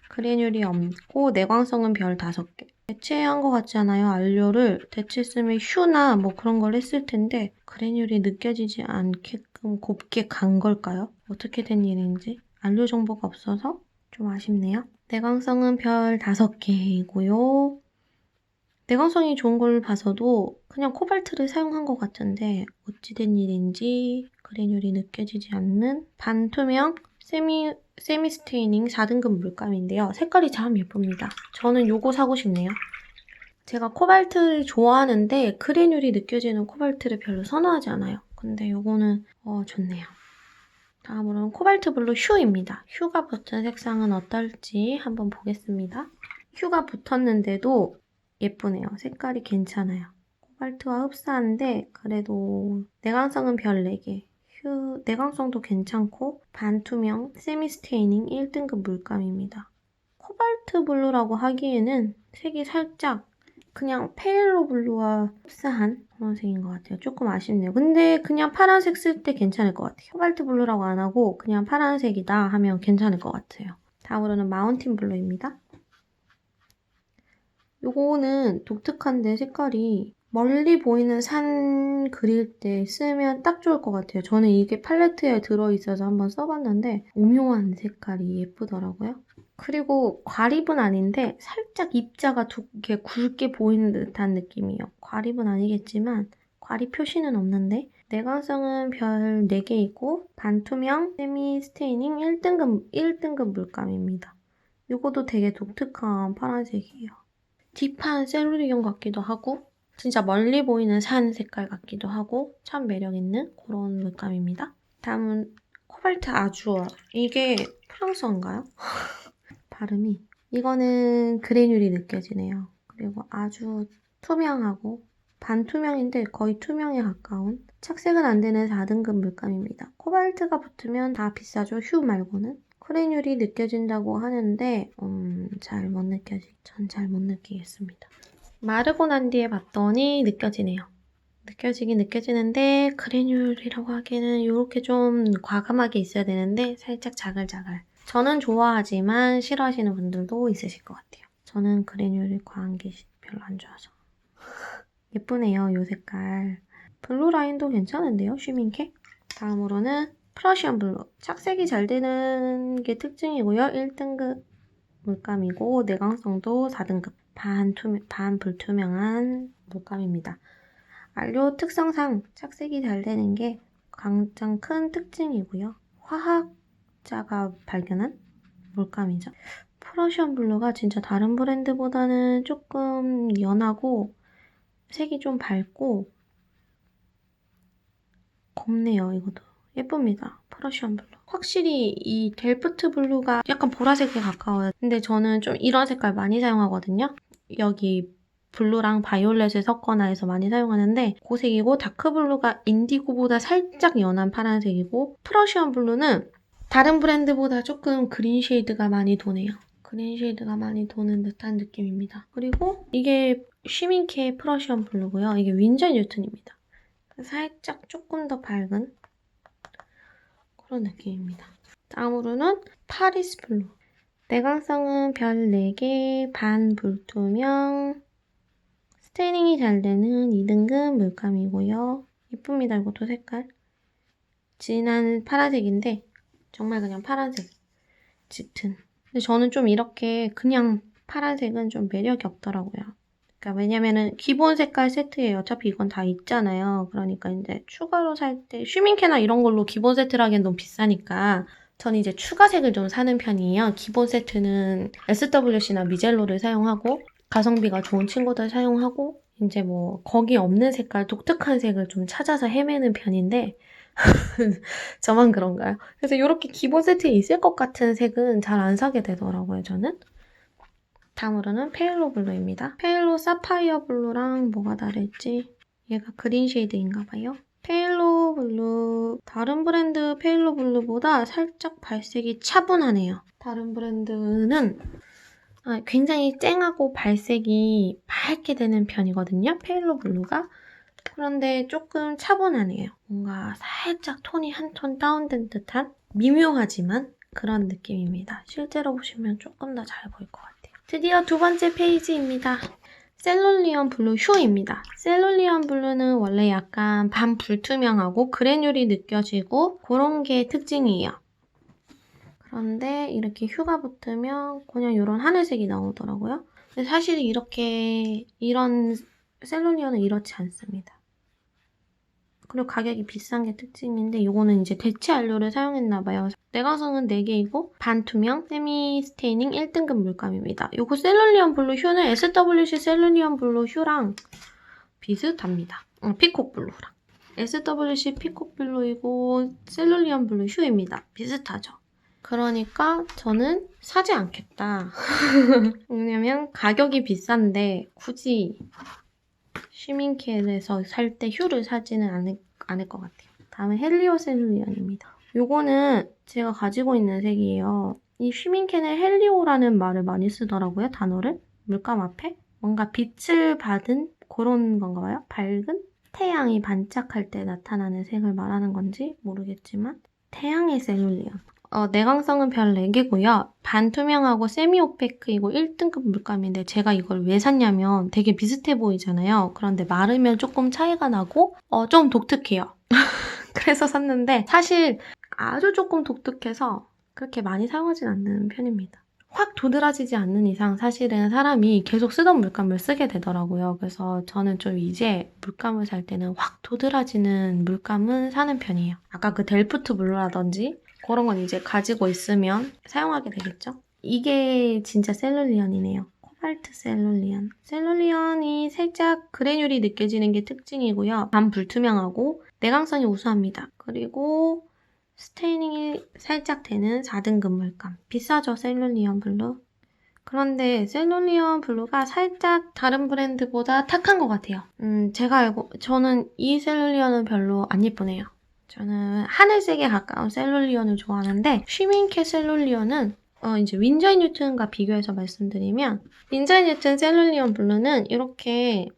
그래듈이 없고 내광성은 별 5개. 대체한 것 같지 않아요? 안료를 대체했으면 휴나 그런 걸 했을 텐데 그래듈이 느껴지지 않게끔 곱게 간 걸까요? 어떻게 된 일인지 안료 정보가 없어서 좀 아쉽네요. 내광성은 별 5개이고요. 내광성이 좋은 걸 봐서도 그냥 코발트를 사용한 것 같은데 어찌된 일인지 그래놀이 느껴지지 않는 반투명 세미 스테이닝 4등급 물감인데요. 색깔이 참 예쁩니다. 저는 요거 사고 싶네요. 제가 코발트를 좋아하는데 그래놀이 느껴지는 코발트를 별로 선호하지 않아요. 근데 요거는 좋네요. 다음으로는 코발트 블루 휴입니다. 휴가 붙은 색상은 어떨지 한번 보겠습니다. 휴가 붙었는데도 예쁘네요. 색깔이 괜찮아요. 코발트와 흡사한데 그래도 내광성은 별 4개. 내광성도 괜찮고 반투명 세미 스테이닝 1등급 물감입니다. 코발트 블루라고 하기에는 색이 살짝 그냥 페일로 블루와 흡사한 그런 색인 것 같아요. 조금 아쉽네요. 근데 그냥 파란색 쓸 때 괜찮을 것 같아요. 코발트 블루라고 안 하고 그냥 파란색이다 하면 괜찮을 것 같아요. 다음으로는 마운틴 블루입니다. 요거는 독특한데 색깔이 멀리 보이는 산 그릴 때 쓰면 딱 좋을 것 같아요. 저는 이게 팔레트에 들어있어서 한번 써봤는데 오묘한 색깔이 예쁘더라고요. 그리고 과립은 아닌데 살짝 입자가 이렇게 굵게 보이는 듯한 느낌이에요. 과립은 아니겠지만 과립 표시는 없는데 내광성은 별 4개 있고 반투명 세미 스테이닝 1등급 물감입니다. 이것도 되게 독특한 파란색이에요. 딥한 셀루리온 같기도 하고 진짜 멀리 보이는 산 색깔 같기도 하고 참 매력있는 그런 물감입니다. 다음은 코발트 아주어. 이게 프랑스어인가요? 발음이. 이거는 그래놀이 느껴지네요. 그리고 아주 투명하고 반투명인데 거의 투명에 가까운 착색은 안 되는 4등급 물감입니다. 코발트가 붙으면 다 비싸죠. 휴 말고는. 그래놀이 느껴진다고 하는데 전 잘 못 느끼겠습니다. 마르고 난 뒤에 봤더니 느껴지네요. 느껴지긴 느껴지는데 그래놀이라고 하기에는 이렇게 좀 과감하게 있어야 되는데 살짝 자글자글. 저는 좋아하지만 싫어하시는 분들도 있으실 것 같아요. 저는 그래놀이 과한 게 별로 안 좋아서. 예쁘네요, 이 색깔. 블루 라인도 괜찮은데요, 쉬밍캣? 다음으로는 프러시안 블루. 착색이 잘 되는 게 특징이고요. 1등급 물감이고 내광성도 4등급. 반불투명한 물감입니다. 안료 특성상 착색이 잘 되는 게 가장 큰 특징이고요. 화학자가 발견한 물감이죠. 프러시안 블루가 진짜 다른 브랜드보다는 조금 연하고 색이 좀 밝고 검네요. 이것도 예쁩니다. 프러시안 블루. 확실히 이 델프트 블루가 약간 보라색에 가까워요. 근데 저는 좀 이런 색깔 많이 사용하거든요. 여기 블루랑 바이올렛을 섞거나 해서 많이 사용하는데 그 색이고 다크블루가 인디고보다 살짝 연한 파란색이고 프러시안 블루는 다른 브랜드보다 조금 그린 쉐이드가 많이 도네요. 그린 쉐이드가 많이 도는 듯한 느낌입니다. 그리고 이게 쉬밍케의 프러시안 블루고요. 이게 윈저 뉴튼입니다. 살짝 조금 더 밝은 그런 느낌입니다. 다음으로는 파리스 블루. 내광성은 별 4개, 반불투명, 스테이닝이 잘 되는 2등급 물감이고요. 예쁩니다. 이것도 색깔. 진한 파란색인데 정말 그냥 파란색. 짙은. 근데 저는 좀 이렇게 그냥 파란색은 좀 매력이 없더라고요. 그러니까 왜냐면은 기본 색깔 세트에 어차피 이건 다 있잖아요. 그러니까 이제 추가로 살 때 쉬밍캐나 이런 걸로 기본 세트를 하기엔 너무 비싸니까 저는 이제 추가색을 좀 사는 편이에요. 기본 세트는 SWC나 미젤로를 사용하고 가성비가 좋은 친구들 사용하고 이제 뭐 거기 없는 색깔, 독특한 색을 좀 찾아서 헤매는 편인데 저만 그런가요? 그래서 이렇게 기본 세트에 있을 것 같은 색은 잘 안 사게 되더라고요, 저는. 다음으로는 페일로 블루입니다. 페일로 사파이어 블루랑 뭐가 다를지 얘가 그린 쉐이드인가봐요. 페일로 블루, 다른 브랜드 페일로 블루보다 살짝 발색이 차분하네요. 다른 브랜드는 굉장히 쨍하고 발색이 밝게 되는 편이거든요. 페일로 블루가. 그런데 조금 차분하네요. 뭔가 살짝 톤이 한 톤 다운된 듯한 미묘하지만 그런 느낌입니다. 실제로 보시면 조금 더 잘 보일 것 같아요. 드디어 두 번째 페이지입니다. 셀룰리언 블루 휴입니다. 셀룰리언 블루는 원래 약간 반불투명하고 그래놀이 느껴지고 그런 게 특징이에요. 그런데 이렇게 휴가 붙으면 그냥 이런 하늘색이 나오더라고요. 근데 사실 이런 셀룰리언은 이렇지 않습니다. 그리고 가격이 비싼 게 특징인데 이거는 이제 대체 안료를 사용했나봐요. 내광성은 4개이고 반투명 세미 스테이닝 1등급 물감입니다. 이거 셀룰리언 블루 휴는 SWC 셀룰리언 블루 휴랑 비슷합니다. 피콕 블루랑. SWC 피콕 블루이고 셀룰리언 블루 휴입니다. 비슷하죠. 그러니까 저는 사지 않겠다. 왜냐면 가격이 비싼데 굳이 쉬밍캔에서 살 때 휴를 사지는 않을 것 같아요. 다음은 헬리오 셀룰리언입니다. 요거는 제가 가지고 있는 색이에요. 이 쉬밍캔에 헬리오라는 말을 많이 쓰더라고요. 단어를. 물감 앞에. 뭔가 빛을 받은 그런 건가 봐요. 밝은? 태양이 반짝할 때 나타나는 색을 말하는 건지 모르겠지만 태양의 셀룰리언. 내광성은 별 4개고요. 반투명하고 세미오페크이고 1등급 물감인데 제가 이걸 왜 샀냐면 되게 비슷해 보이잖아요. 그런데 마르면 조금 차이가 나고 좀 독특해요. 그래서 샀는데 사실 아주 조금 독특해서 그렇게 많이 사용하진 않는 편입니다. 확 도드라지지 않는 이상 사실은 사람이 계속 쓰던 물감을 쓰게 되더라고요. 그래서 저는 좀 이제 물감을 살 때는 확 도드라지는 물감은 사는 편이에요. 아까 그 델프트 블루라든지 그런 건 이제 가지고 있으면 사용하게 되겠죠? 이게 진짜 셀룰리언이네요. 코발트 셀룰리언. 셀룰리언이 살짝 그래듈이 느껴지는 게 특징이고요. 반불투명하고 내광성이 우수합니다. 그리고 스테이닝이 살짝 되는 4등급 물감. 비싸죠, 셀룰리언 블루? 그런데 셀룰리언 블루가 살짝 다른 브랜드보다 탁한 것 같아요. 저는 이 셀룰리언은 별로 안 예쁘네요. 저는 하늘색에 가까운 셀룰리언을 좋아하는데 쉬밍캣 셀룰리언은 이제 윈저이 뉴튼과 비교해서 말씀드리면 윈저이 뉴튼 셀룰리언 블루는 이렇게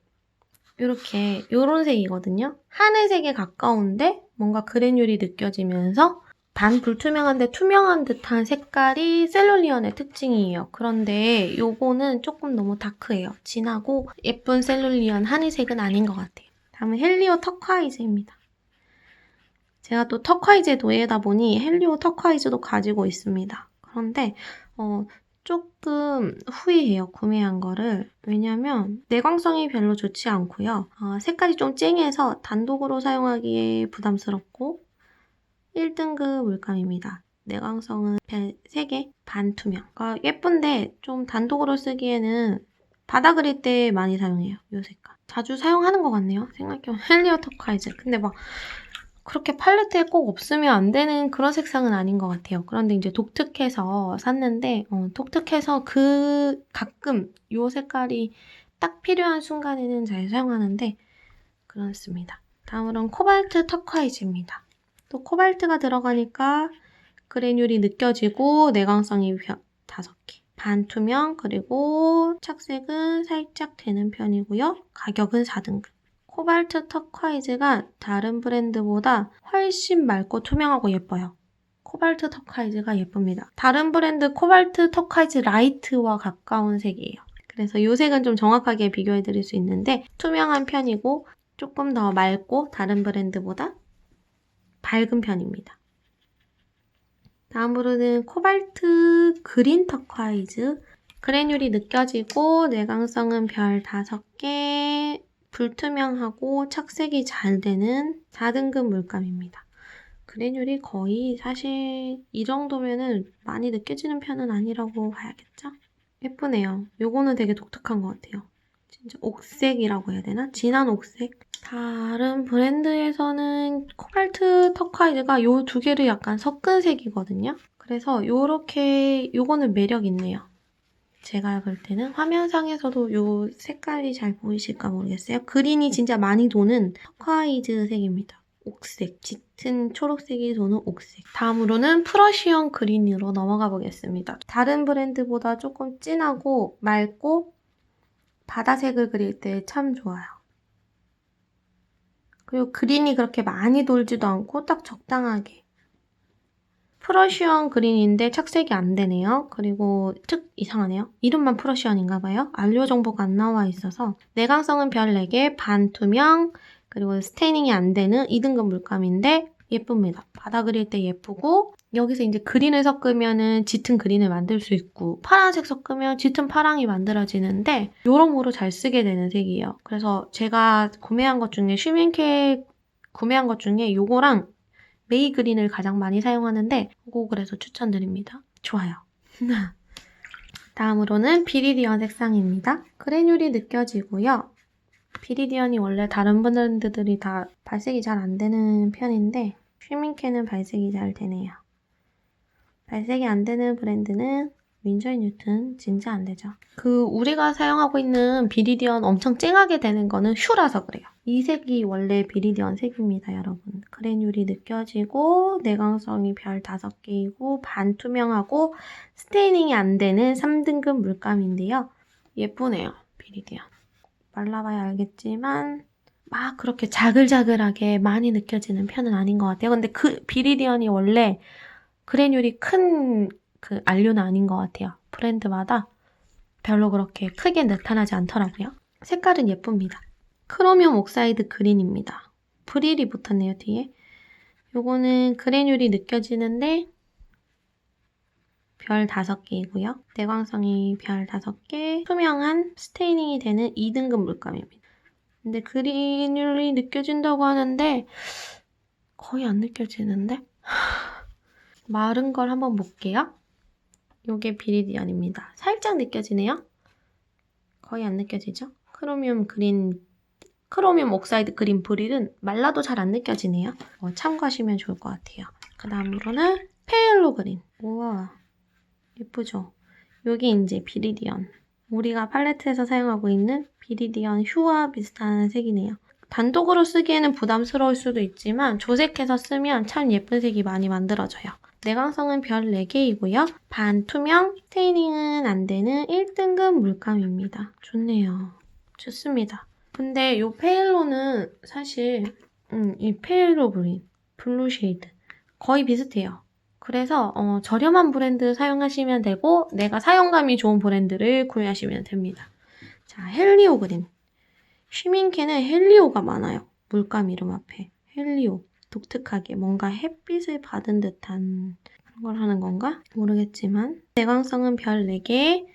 요런 색이거든요. 하늘색에 가까운데 뭔가 그래듈이 느껴지면서 반불투명한데 투명한 듯한 색깔이 셀룰리언의 특징이에요. 그런데 요거는 조금 너무 다크해요. 진하고 예쁜 셀룰리언 하늘색은 아닌 것 같아요. 다음은 헬리오 터콰이즈입니다. 제가 또 터콰이즈의 노예다 보니 헬리오 터콰이즈도 가지고 있습니다. 그런데 조금 후회해요. 구매한 거를. 왜냐면 내광성이 별로 좋지 않고요. 색깔이 좀 쨍해서 단독으로 사용하기에 부담스럽고 1등급 물감입니다. 내광성은 3개 반투명. 그러니까 예쁜데 좀 단독으로 쓰기에는 바다 그릴 때 많이 사용해요. 이 색깔. 자주 사용하는 것 같네요. 생각해보면 헬리오 터콰이즈. 근데 막 그렇게 팔레트에 꼭 없으면 안 되는 그런 색상은 아닌 것 같아요. 그런데 이제 독특해서 샀는데 독특해서 가끔 이 색깔이 딱 필요한 순간에는 잘 사용하는데 그렇습니다. 다음으로는 코발트 터콰이즈입니다. 또 코발트가 들어가니까 그래듈이 느껴지고 내광성이 5개. 반투명 그리고 착색은 살짝 되는 편이고요. 가격은 4등급. 코발트 터콰이즈가 다른 브랜드보다 훨씬 맑고 투명하고 예뻐요. 코발트 터콰이즈가 예쁩니다. 다른 브랜드 코발트 터콰이즈 라이트와 가까운 색이에요. 그래서 이 색은 좀 정확하게 비교해드릴 수 있는데 투명한 편이고 조금 더 맑고 다른 브랜드보다 밝은 편입니다. 다음으로는 코발트 그린 터콰이즈. 그래듈이 느껴지고 내광성은 별 5개, 불투명하고 착색이 잘 되는 4등급 물감입니다. 그래듈이 거의 사실 이 정도면은 많이 느껴지는 편은 아니라고 봐야겠죠? 예쁘네요. 요거는 되게 독특한 것 같아요. 진짜 옥색이라고 해야 되나? 진한 옥색. 다른 브랜드에서는 코발트 터콰이즈가 요 2개를 약간 섞은 색이거든요. 그래서 요거는 매력 있네요. 제가 볼 때는 화면상에서도 요 색깔이 잘 보이실까 모르겠어요. 그린이 진짜 많이 도는 터콰이즈 색입니다. 옥색, 짙은 초록색이 도는 옥색. 다음으로는 프러시언 그린으로 넘어가 보겠습니다. 다른 브랜드보다 조금 진하고 맑고 바다색을 그릴 때 참 좋아요. 그리고 그린이 그렇게 많이 돌지도 않고 딱 적당하게. 프러시언 그린인데 착색이 안 되네요. 그리고 이상하네요. 이름만 프러시언인가 봐요. 안료 정보가 안 나와 있어서 내광성은 별 4개, 반투명, 그리고 스테이닝이 안 되는 2등급 물감인데 예쁩니다. 바다 그릴 때 예쁘고 여기서 이제 그린을 섞으면은 짙은 그린을 만들 수 있고 파란색 섞으면 짙은 파랑이 만들어지는데 여러모로 잘 쓰게 되는 색이에요. 그래서 제가 구매한 것 중에 슈밍케 구매한 것 중에 요거랑 메이 그린을 가장 많이 사용하는데 이거 그래서 추천드립니다. 좋아요. 다음으로는 비리디언 색상입니다. 그래놀이 느껴지고요. 비리디언이 원래 다른 브랜드들이 다 발색이 잘 안 되는 편인데 슈밍케는 발색이 잘 되네요. 발색이 안 되는 브랜드는 윈저 뉴튼 진짜 안 되죠. 우리가 사용하고 있는 비리디언 엄청 쨍하게 되는 거는 슈라서 그래요. 이 색이 원래 비리디언 색입니다, 여러분. 그래놀이 느껴지고 내광성이 별 5개이고 반투명하고 스테이닝이 안 되는 3등급 물감인데요. 예쁘네요, 비리디언. 말라봐야 알겠지만 막 그렇게 자글자글하게 많이 느껴지는 편은 아닌 것 같아요. 근데 비리디언이 원래 그래놀이 큰 안료는 아닌 것 같아요. 브랜드마다 별로 그렇게 크게 나타나지 않더라고요. 색깔은 예쁩니다. 크로미움 옥사이드 그린입니다. 브릴이 붙었네요, 뒤에. 요거는 그래놀이 느껴지는데 별 5개이고요. 내광성이 별 5개, 투명한 스테이닝이 되는 2등급 물감입니다. 근데 그래놀이 느껴진다고 하는데 거의 안 느껴지는데? 마른 걸 한번 볼게요. 요게 비리디언입니다. 살짝 느껴지네요. 거의 안 느껴지죠? 크로미움 옥사이드 그린 브릴은 말라도 잘 안 느껴지네요. 참고하시면 좋을 것 같아요. 그 다음으로는 페일로 그린. 우와, 예쁘죠? 요게 이제 비리디언. 우리가 팔레트에서 사용하고 있는 비리디언 휴와 비슷한 색이네요. 단독으로 쓰기에는 부담스러울 수도 있지만 조색해서 쓰면 참 예쁜 색이 많이 만들어져요. 내광성은 별 4개이고요. 반투명, 스테이닝은 안 되는 1등급 물감입니다. 좋네요. 좋습니다. 근데 이 페일로는 사실 이 페일로 그린, 블루 쉐이드 거의 비슷해요. 그래서 저렴한 브랜드 사용하시면 되고 내가 사용감이 좋은 브랜드를 구매하시면 됩니다. 자, 헬리오 그린. 슈밍케는 헬리오가 많아요. 물감 이름 앞에. 헬리오. 독특하게 뭔가 햇빛을 받은 듯한 그런 걸 하는 건가? 모르겠지만 내광성은 별 4개,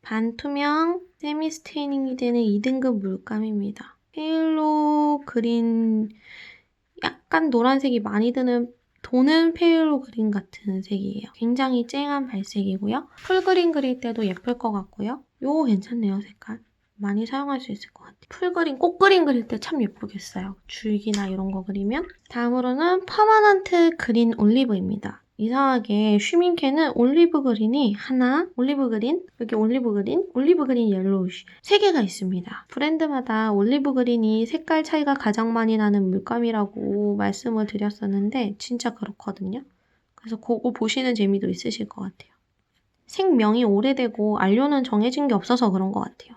반투명, 세미 스테이닝이 되는 2등급 물감입니다. 페일로 그린 약간 노란색이 많이 도는 페일로 그린 같은 색이에요. 굉장히 쨍한 발색이고요. 풀그린 그릴 때도 예쁠 것 같고요. 요거 괜찮네요, 색깔. 많이 사용할 수 있을 것 같아요. 풀그린, 꽃그린 그릴 때 참 예쁘겠어요. 줄기나 이런 거 그리면. 다음으로는 퍼머넌트 그린 올리브입니다. 이상하게 슈밍케는 올리브 그린이 하나, 올리브 그린, 여기 올리브 그린, 올리브 그린 옐로우 3개가 있습니다. 브랜드마다 올리브 그린이 색깔 차이가 가장 많이 나는 물감이라고 말씀을 드렸었는데 진짜 그렇거든요. 그래서 그거 보시는 재미도 있으실 것 같아요. 색명이 오래되고 안료는 정해진 게 없어서 그런 것 같아요.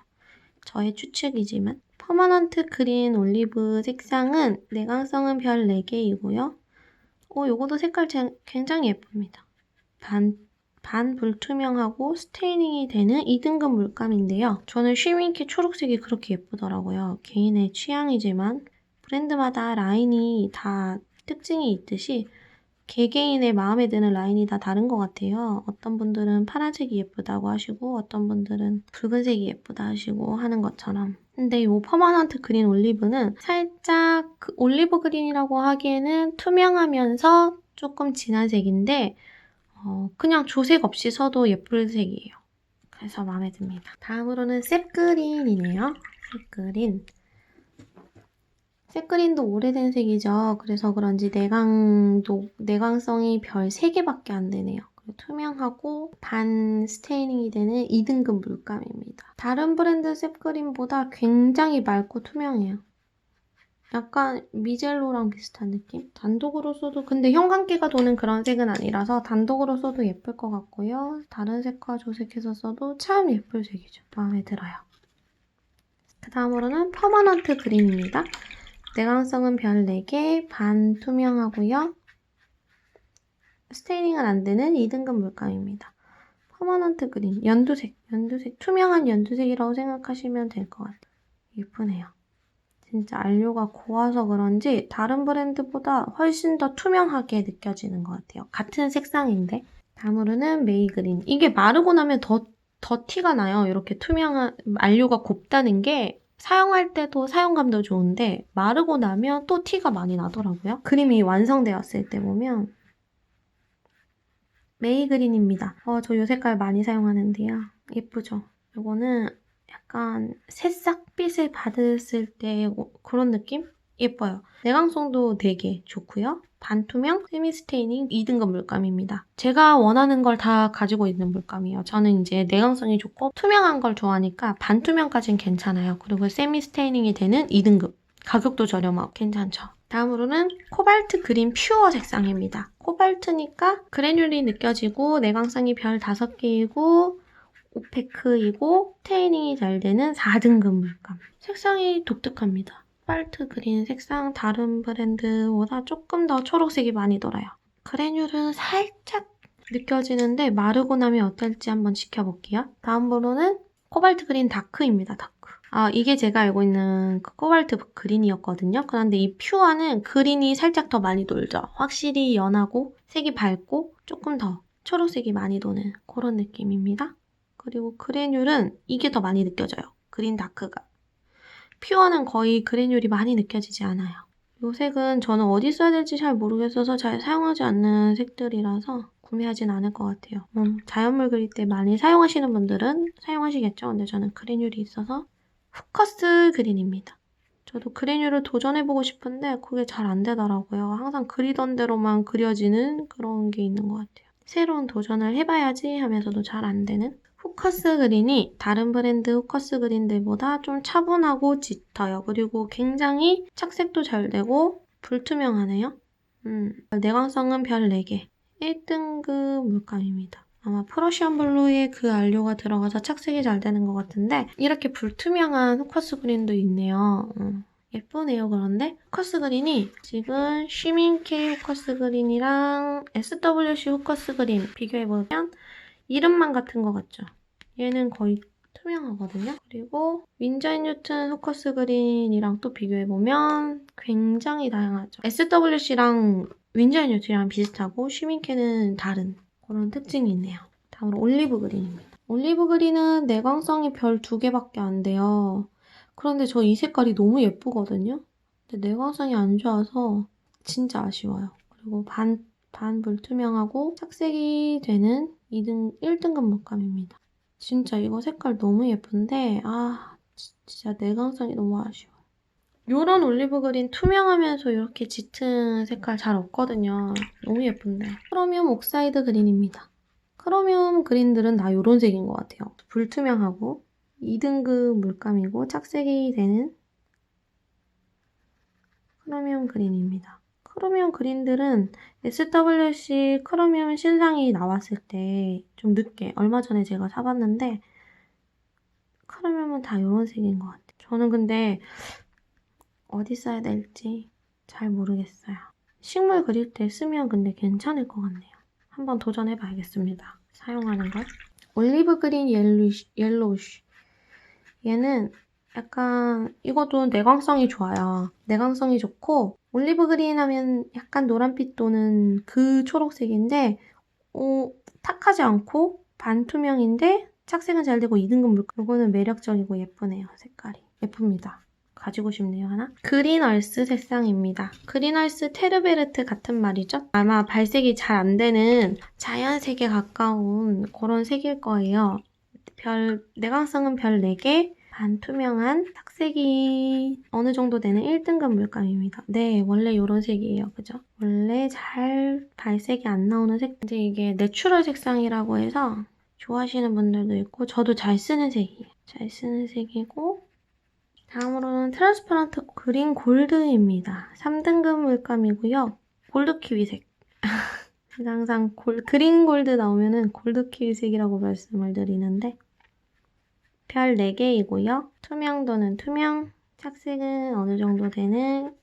저의 추측이지만 퍼머넌트 그린 올리브 색상은 내광성은 별 4개이고요. 요것도 색깔 굉장히 예쁩니다. 반 불투명하고 스테이닝이 되는 2등급 물감인데요. 저는 슈밍케 초록색이 그렇게 예쁘더라고요. 개인의 취향이지만 브랜드마다 라인이 다 특징이 있듯이 개개인의 마음에 드는 라인이 다 다른 것 같아요. 어떤 분들은 파란색이 예쁘다고 하시고 어떤 분들은 붉은색이 예쁘다 하시고 하는 것처럼. 근데 이 퍼머넌트 그린 올리브는 살짝 올리브 그린이라고 하기에는 투명하면서 조금 진한 색인데 그냥 조색 없이 써도 예쁠 색이에요. 그래서 마음에 듭니다. 다음으로는 셉그린이네요. 셉그린. 셉그린도 오래된 색이죠. 그래서 그런지 내광성이 별 3개밖에 안 되네요. 투명하고 반 스테이닝이 되는 2등급 물감입니다. 다른 브랜드 셉그린보다 굉장히 맑고 투명해요. 약간 미젤로랑 비슷한 느낌? 단독으로 써도 근데 형광기가 도는 그런 색은 아니라서 단독으로 써도 예쁠 것 같고요. 다른 색과 조색해서 써도 참 예쁠 색이죠. 마음에 들어요. 그 다음으로는 퍼머넌트 그린입니다. 내광성은 별 4개, 반투명하고요. 스테이닝은 안 되는 2등급 물감입니다. 퍼머넌트 그린, 연두색, 투명한 연두색이라고 생각하시면 될 것 같아요. 예쁘네요. 진짜 안료가 고와서 그런지 다른 브랜드보다 훨씬 더 투명하게 느껴지는 것 같아요. 같은 색상인데. 다음으로는 메이그린. 이게 마르고 나면 더 티가 나요. 이렇게 투명한 안료가 곱다는 게 사용할 때도 사용감도 좋은데 마르고 나면 또 티가 많이 나더라고요. 그림이 완성되었을 때 보면 메이그린입니다. 저 이 색깔 많이 사용하는데요. 예쁘죠? 이거는 약간 새싹빛을 받았을 때 그런 느낌? 예뻐요. 내광성도 되게 좋고요. 반투명, 세미 스테이닝 2등급 물감입니다. 제가 원하는 걸 다 가지고 있는 물감이에요. 저는 이제 내광성이 좋고 투명한 걸 좋아하니까 반투명까지는 괜찮아요. 그리고 세미 스테이닝이 되는 2등급. 가격도 저렴하고 괜찮죠. 다음으로는 코발트 그린 퓨어 색상입니다. 코발트니까 그래듈이 느껴지고 내광성이 별 5개이고 오페크이고 스테이닝이 잘 되는 4등급 물감. 색상이 독특합니다. 코발트 그린 색상 다른 브랜드보다 조금 더 초록색이 많이 돌아요. 그래듈은 살짝 느껴지는데 마르고 나면 어떨지 한번 지켜볼게요. 다음으로는 코발트 그린 다크입니다. 다크. 이게 제가 알고 있는 그 코발트 그린이었거든요. 그런데 이 퓨어는 그린이 살짝 더 많이 돌죠. 확실히 연하고 색이 밝고 조금 더 초록색이 많이 도는 그런 느낌입니다. 그리고 그래듈은 이게 더 많이 느껴져요. 그린 다크가. 퓨어는 거의 그래듈이 많이 느껴지지 않아요. 이 색은 저는 어디 써야 될지 잘 모르겠어서 잘 사용하지 않는 색들이라서 구매하진 않을 것 같아요. 자연물 그릴 때 많이 사용하시는 분들은 사용하시겠죠? 근데 저는 그래듈이 있어서 후커스 그린입니다. 저도 그래듈을 도전해보고 싶은데 그게 잘 안 되더라고요. 항상 그리던 대로만 그려지는 그런 게 있는 것 같아요. 새로운 도전을 해봐야지 하면서도 잘 안 되는 후커스 그린이 다른 브랜드 후커스 그린들보다 좀 차분하고 짙어요. 그리고 굉장히 착색도 잘 되고 불투명하네요. 내광성은 별 4개. 1등급 물감입니다. 아마 프러시안 블루에 그 안료가 들어가서 착색이 잘 되는 것 같은데 이렇게 불투명한 후커스 그린도 있네요. 예쁘네요. 그런데 후커스 그린이 지금 쉬밍케 후커스 그린이랑 SWC 후커스 그린 비교해보면 이름만 같은 것 같죠? 얘는 거의 투명하거든요. 그리고 윈저앤뉴튼 후커스 그린이랑 또 비교해보면 굉장히 다양하죠. SWC랑 윈저앤뉴튼이랑 비슷하고 쉬밍케는 다른 그런 특징이 있네요. 다음으로 올리브 그린입니다. 올리브 그린은 내광성이 별 2개밖에 안 돼요. 그런데 저 이 색깔이 너무 예쁘거든요. 근데 내광성이 안 좋아서 진짜 아쉬워요. 그리고 반 불투명하고 착색이 되는 1등급 물감입니다. 진짜 이거 색깔 너무 예쁜데 진짜 내광성이 너무 아쉬워요. 요런 올리브 그린 투명하면서 이렇게 짙은 색깔 잘 없거든요. 너무 예쁜데. 크로미움 옥사이드 그린입니다. 크로미움 그린들은 다 요런 색인 것 같아요. 불투명하고 2등급 물감이고 착색이 되는 크로미움 그린입니다. 크로미움 그린들은 SWC 크로미움 신상이 나왔을 때 좀 늦게 얼마 전에 제가 사봤는데 크로미움은 다 이런 색인 것 같아요. 저는 근데 어디 써야 될지 잘 모르겠어요. 식물 그릴 때 쓰면 근데 괜찮을 것 같네요. 한번 도전해봐야겠습니다. 사용하는 걸. 올리브 그린 옐로우쉬. 얘는 약간 이것도 내광성이 좋아요. 내광성이 좋고 올리브 그린 하면 약간 노란빛 도는 그 초록색인데 탁하지 않고 반투명인데 착색은 잘 되고 2등급 물감. 이거는 매력적이고 예쁘네요. 색깔이. 예쁩니다. 가지고 싶네요, 하나. 그린얼스 색상입니다. 그린얼스 테르베르트 같은 말이죠. 아마 발색이 잘 안 되는 자연색에 가까운 그런 색일 거예요. 내광성은 별 4개, 반투명한 착색이 어느 정도 되는 1등급 물감입니다. 네, 원래 이런 색이에요. 그죠? 원래 잘 발색이 안 나오는 색. 근데 이게 내추럴 색상이라고 해서 좋아하시는 분들도 있고 저도 잘 쓰는 색이에요. 잘 쓰는 색이고 다음으로는 트랜스퍼런트 그린 골드입니다. 3등급 물감이고요. 골드 키위색. 항상 그린 골드 나오면은 골드 키위색이라고 말씀을 드리는데 별 4개이고요. 투명도는 투명, 착색은 어느 정도 되는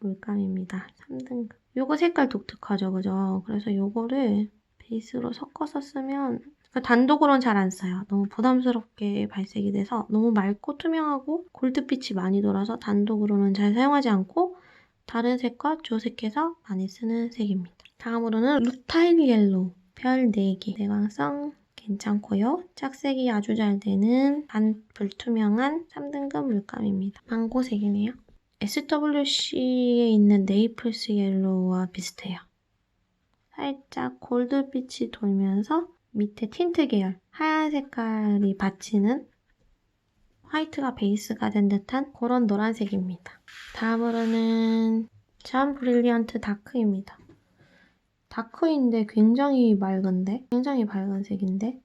물감입니다. 3등급. 요거 색깔 독특하죠, 그죠? 그래서 요거를 베이스로 섞어서 쓰면 그러니까 단독으로는 잘 안 써요. 너무 부담스럽게 발색이 돼서 너무 맑고 투명하고 골드빛이 많이 돌아서 단독으로는 잘 사용하지 않고 다른 색과 조색해서 많이 쓰는 색입니다. 다음으로는 루타일 옐로우 별 4개 내광성 괜찮고요. 짝색이 아주 잘 되는 반불투명한 3등급 물감입니다. 망고색이네요. SWC에 있는 네이플스 옐로우와 비슷해요. 살짝 골드빛이 돌면서 밑에 틴트 계열 하얀 색깔이 받치는 화이트가 베이스가 된 듯한 그런 노란색입니다. 다음으로는 참 브릴리언트 다크입니다. 다크인데 굉장히 맑은데? 굉장히 밝은 색인데?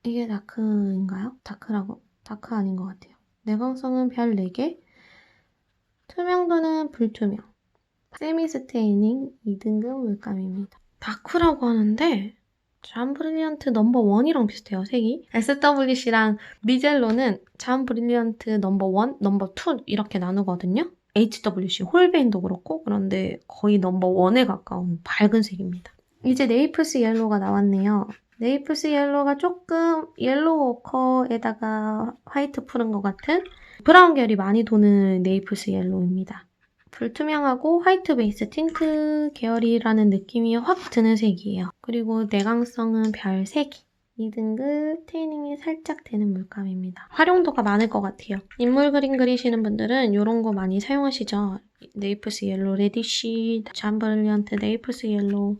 이게 다크인가요? 다크 아닌 것 같아요. 내광성은 별 4개, 투명도는 불투명, 세미 스테이닝 2등급 물감입니다. 다크라고 하는데 잠 브릴리언트 넘버 1이랑 비슷해요, 색이. SWC랑 미젤로는 잠 브릴리언트 넘버 1, 넘버 2 이렇게 나누거든요. HWC 홀베인도 그렇고 그런데 거의 넘버 1에 가까운 밝은 색입니다. 이제 네이플스 옐로우가 나왔네요. 네이플스 옐로우가 조금 옐로우 오커에다가 화이트 푸른 것 같은 브라운 계열이 많이 도는 네이플스 옐로우입니다. 불투명하고 화이트 베이스 틴트 계열이라는 느낌이 확 드는 색이에요. 그리고 내광성은 별 3개. 2등급 테이닝이 살짝 되는 물감입니다. 활용도가 많을 것 같아요. 인물 그림 그리시는 분들은 이런 거 많이 사용하시죠. 네이플스 옐로우 레디쉬, 잠 브릴리언트 네이플스 옐로우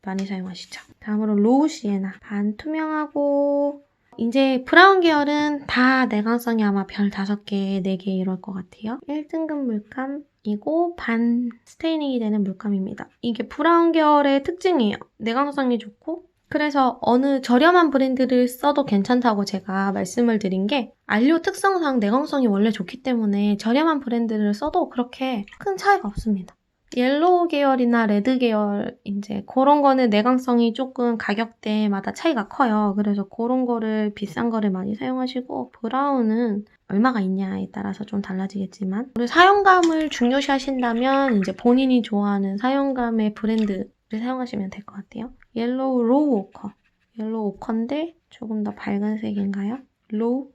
많이 사용하시죠. 다음으로 로우 시에나 반투명하고 이제 브라운 계열은 다 내광성이 아마 별 5개, 4개 이럴 것 같아요. 1등급 물감이고 반 스테이닝이 되는 물감입니다. 이게 브라운 계열의 특징이에요. 내광성이 좋고 그래서 어느 저렴한 브랜드를 써도 괜찮다고 제가 말씀을 드린 게 안료 특성상 내광성이 원래 좋기 때문에 저렴한 브랜드를 써도 그렇게 큰 차이가 없습니다. 옐로우 계열이나 레드 계열 이제 그런 거는 내광성이 조금 가격대마다 차이가 커요. 그래서 그런 거를 비싼 거를 많이 사용하시고 브라운은 얼마가 있냐에 따라서 좀 달라지겠지만 사용감을 중요시 하신다면 이제 본인이 좋아하는 사용감의 브랜드를 사용하시면 될 것 같아요. 옐로우 로우 오커. 옐로우 오커인데 조금 더 밝은 색인가요? 로우?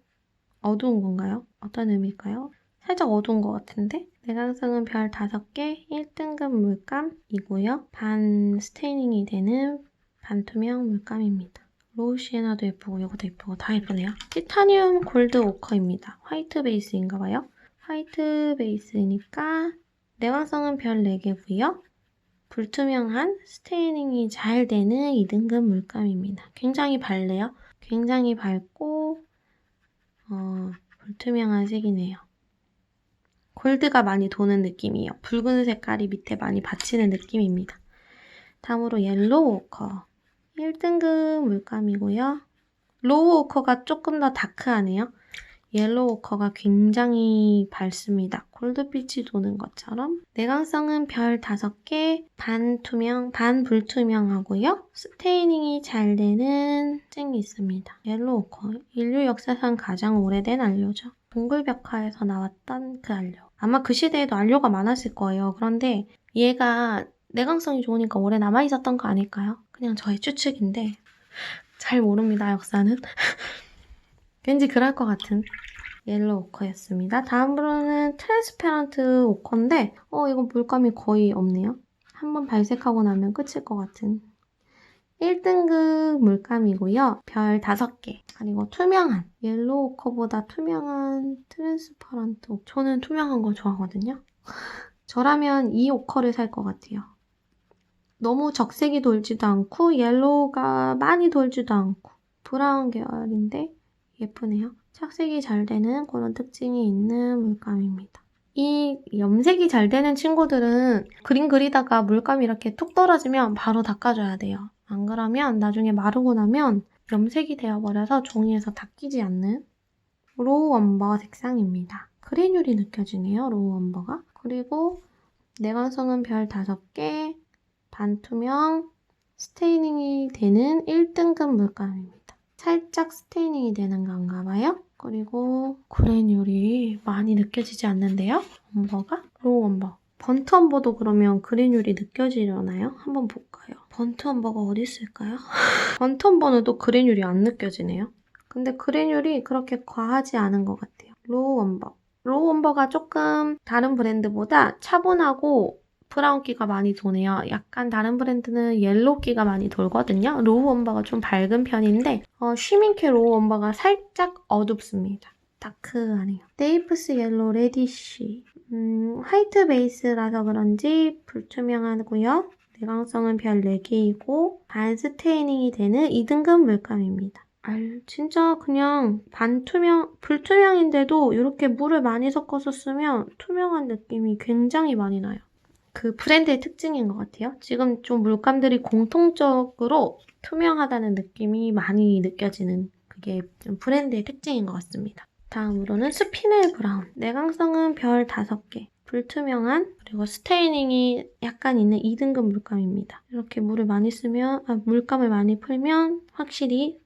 어두운 건가요? 어떤 의미일까요? 살짝 어두운 것 같은데? 내광성은 별 5개, 1등급 물감이고요. 반 스테이닝이 되는 반투명 물감입니다. 로우 시에나도 예쁘고 이것도 예쁘고 다 예쁘네요. 티타늄 골드 오커입니다. 화이트 베이스인가봐요. 화이트 베이스니까 내광성은 별 4개고요. 불투명한 스테이닝이 잘 되는 2등급 물감입니다. 굉장히 밝네요. 굉장히 밝고 불투명한 색이네요. 골드가 많이 도는 느낌이에요. 붉은 색깔이 밑에 많이 받치는 느낌입니다. 다음으로 옐로우 오커. 1등급 물감이고요. 로우 오커가 조금 더 다크하네요. 옐로우 오커가 굉장히 밝습니다. 골드빛이 도는 것처럼. 내광성은 별 5개, 반투명, 반불투명하고요. 스테이닝이 잘 되는 쟁이 있습니다. 옐로우 오커. 인류 역사상 가장 오래된 안료죠. 동굴벽화에서 나왔던 그 안료. 아마 그 시대에도 안료가 많았을 거예요. 그런데 얘가 내광성이 좋으니까 오래 남아있었던 거 아닐까요? 그냥 저의 추측인데 잘 모릅니다, 역사는. 왠지 그럴 것 같은 옐로우 오커였습니다. 다음으로는 트랜스페런트 오커인데 이건 물감이 거의 없네요. 한번 발색하고 나면 끝일 것 같은 1등급 물감이고요. 별 5개. 그리고 투명한 옐로우 오커보다 투명한 트랜스퍼런트 오커. 저는 투명한 거 좋아하거든요. 저라면 이 오커를 살 것 같아요. 너무 적색이 돌지도 않고 옐로우가 많이 돌지도 않고 브라운 계열인데 예쁘네요. 착색이 잘 되는 그런 특징이 있는 물감입니다. 이 염색이 잘 되는 친구들은 그림 그리다가 물감이 이렇게 툭 떨어지면 바로 닦아줘야 돼요. 안 그러면 나중에 마르고 나면 염색이 되어버려서 종이에서 닦이지 않는 로우 엄버 색상입니다. 그레듈이 느껴지네요, 로우 엄버가. 그리고 내광성은 별 5개, 반투명, 스테이닝이 되는 1등급 물감입니다. 살짝 스테이닝이 되는 건가 봐요. 그리고 그레듈이 많이 느껴지지 않는데요? 엄버가? 로우 엄버. 번트 엄버도 그러면 그레듈이 느껴지려나요? 한번 볼까요? 번트 엄버가 어디 있을까요? 번트 엄버는 또 그래놀이 안 느껴지네요. 근데 그래놀이 그렇게 과하지 않은 것 같아요. 로우 엄버. 로우 엄버가 조금 다른 브랜드보다 차분하고 브라운기가 많이 도네요. 약간 다른 브랜드는 옐로우기가 많이 돌거든요. 로우 엄버가 좀 밝은 편인데 쉬밍케 로우 엄버가 살짝 어둡습니다. 다크하네요. 네이프스 옐로우 레디쉬. 화이트 베이스라서 그런지 불투명하고요. 내광성은 별 4개이고 반 스테이닝이 되는 2등급 물감입니다. 진짜 그냥 불투명인데도 이렇게 물을 많이 섞어서 쓰면 투명한 느낌이 굉장히 많이 나요. 그 브랜드의 특징인 것 같아요. 지금 좀 물감들이 공통적으로 투명하다는 느낌이 많이 느껴지는 그게 좀 브랜드의 특징인 것 같습니다. 다음으로는 스피넬 브라운. 내광성은 별 5개. 불투명한 그리고 스테이닝이 약간 있는 2등급 물감입니다. 이렇게 물감을 많이 풀면 확실히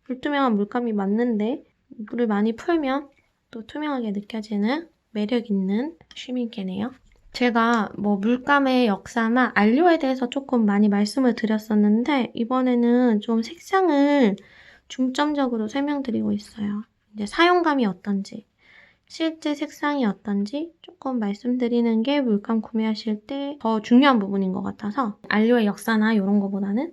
불투명한 물감이 맞는데 물을 많이 풀면 또 투명하게 느껴지는 매력 있는 쉬밍케네요. 제가 물감의 역사나 안료에 대해서 조금 많이 말씀을 드렸었는데 이번에는 좀 색상을 중점적으로 설명드리고 있어요. 이제 사용감이 어떤지, 실제 색상이 어떤지 조금 말씀드리는 게 물감 구매하실 때 더 중요한 부분인 것 같아서 안료의 역사나 이런 거보다는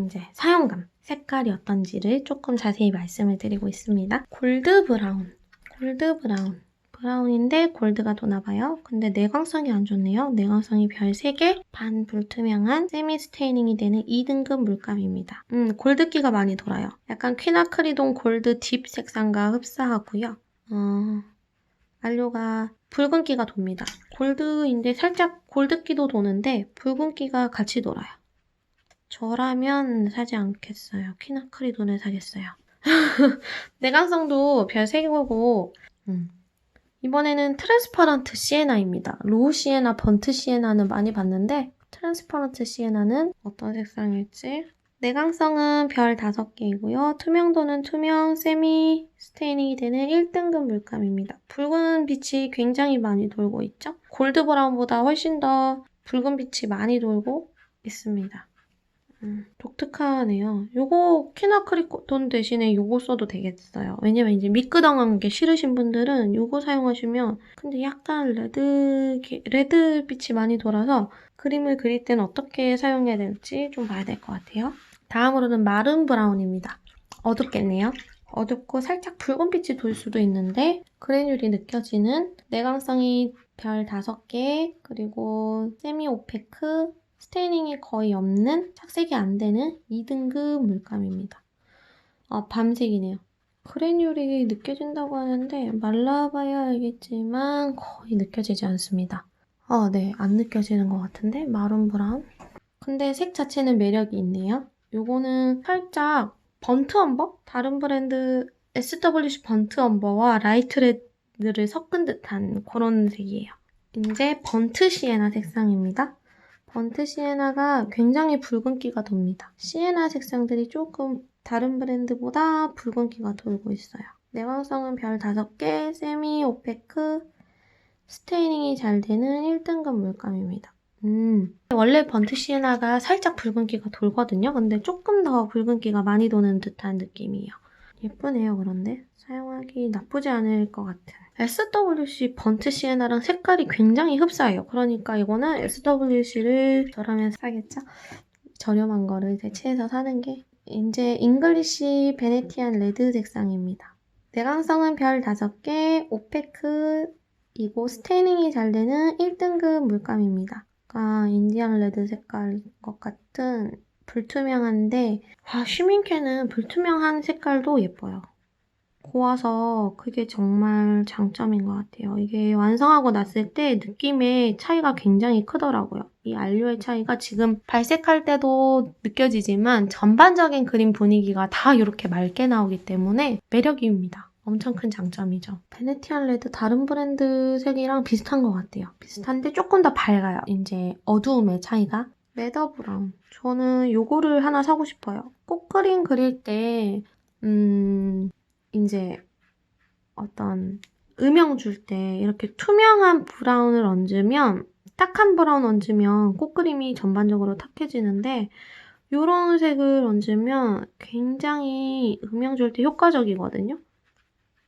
이제 사용감, 색깔이 어떤지를 조금 자세히 말씀을 드리고 있습니다. 골드 브라운. 브라운인데 골드가 도나봐요. 근데 내광성이 안 좋네요. 내광성이 별 3개, 반 불투명한 세미 스테이닝이 되는 2등급 물감입니다. 골드기가 많이 돌아요. 약간 퀴나크리동 골드 딥 색상과 흡사하고요. 안료가 붉은기가 돕니다. 골드인데 살짝 골드기도 도는데 붉은기가 같이 돌아요. 저라면 사지 않겠어요. 퀴나크리돈을 사겠어요. 내광성도 별 3개고 이번에는 트랜스퍼런트 시에나입니다. 로우 시에나, 번트 시에나는 많이 봤는데 트랜스퍼런트 시에나는 어떤 색상일지 내광성은 별 5개이고요. 투명도는 투명, 세미 스테이닝이 되는 1등급 물감입니다. 붉은 빛이 굉장히 많이 돌고 있죠? 골드 브라운보다 훨씬 더 붉은 빛이 많이 돌고 있습니다. 독특하네요. 요거 퀴나크리돈 대신에 요거 써도 되겠어요. 왜냐면 이제 미끄덩한 게 싫으신 분들은 요거 사용하시면 근데 약간 레드 빛이 많이 돌아서 그림을 그릴 때는 어떻게 사용해야 될지 좀 봐야 될 것 같아요. 다음으로는 마른 브라운입니다. 어둡겠네요. 어둡고 살짝 붉은 빛이 돌 수도 있는데 그래놀이 느껴지는 내광성이 별 5개 그리고 세미 오페크 스테이닝이 거의 없는 착색이 안 되는 2등급 물감입니다. 밤색이네요. 그래놀이 느껴진다고 하는데 말라봐야 알겠지만 거의 느껴지지 않습니다. 네, 안 느껴지는 것 같은데 마룬 브라운. 근데 색 자체는 매력이 있네요. 요거는 살짝 번트 엄버? 다른 브랜드 SWC 번트 엄버와 라이트 레드를 섞은 듯한 그런 색이에요. 이제 번트 시에나 색상입니다. 번트 시에나가 굉장히 붉은기가 돕니다. 시에나 색상들이 조금 다른 브랜드보다 붉은기가 돌고 있어요. 내광성은 별 5개, 세미 오페크, 스테이닝이 잘 되는 1등급 물감입니다. 원래 번트 시에나가 살짝 붉은기가 돌거든요. 근데 조금 더 붉은기가 많이 도는 듯한 느낌이에요. 예쁘네요, 그런데. 사용하기 나쁘지 않을 것 같은. SWC 번트 시에나랑 색깔이 굉장히 흡사해요. 그러니까 이거는 SWC를 저라면 사겠죠? 저렴한 거를 대체해서 사는 게 이제 잉글리시 베네티안 레드 색상입니다. 내광성은 별 5개, 오페크이고 스테이닝이 잘 되는 1등급 물감입니다. 인디안 레드 색깔인 것 같은 불투명한데 쉬밍케는 불투명한 색깔도 예뻐요. 고와서 그게 정말 장점인 것 같아요. 이게 완성하고 났을 때 느낌의 차이가 굉장히 크더라고요. 이 안료의 차이가 지금 발색할 때도 느껴지지만 전반적인 그림 분위기가 다 이렇게 맑게 나오기 때문에 매력입니다. 엄청 큰 장점이죠. 베네티안 레드 다른 브랜드 색이랑 비슷한 것 같아요. 비슷한데 조금 더 밝아요. 이제 어두움의 차이가. 메더 브라운. 저는 요거를 하나 사고 싶어요. 꽃그림 그릴 때 이제 어떤 음영 줄 때 이렇게 투명한 브라운을 얹으면 탁한 브라운 얹으면 꽃그림이 전반적으로 탁해지는데 이런 색을 얹으면 굉장히 음영 줄 때 효과적이거든요.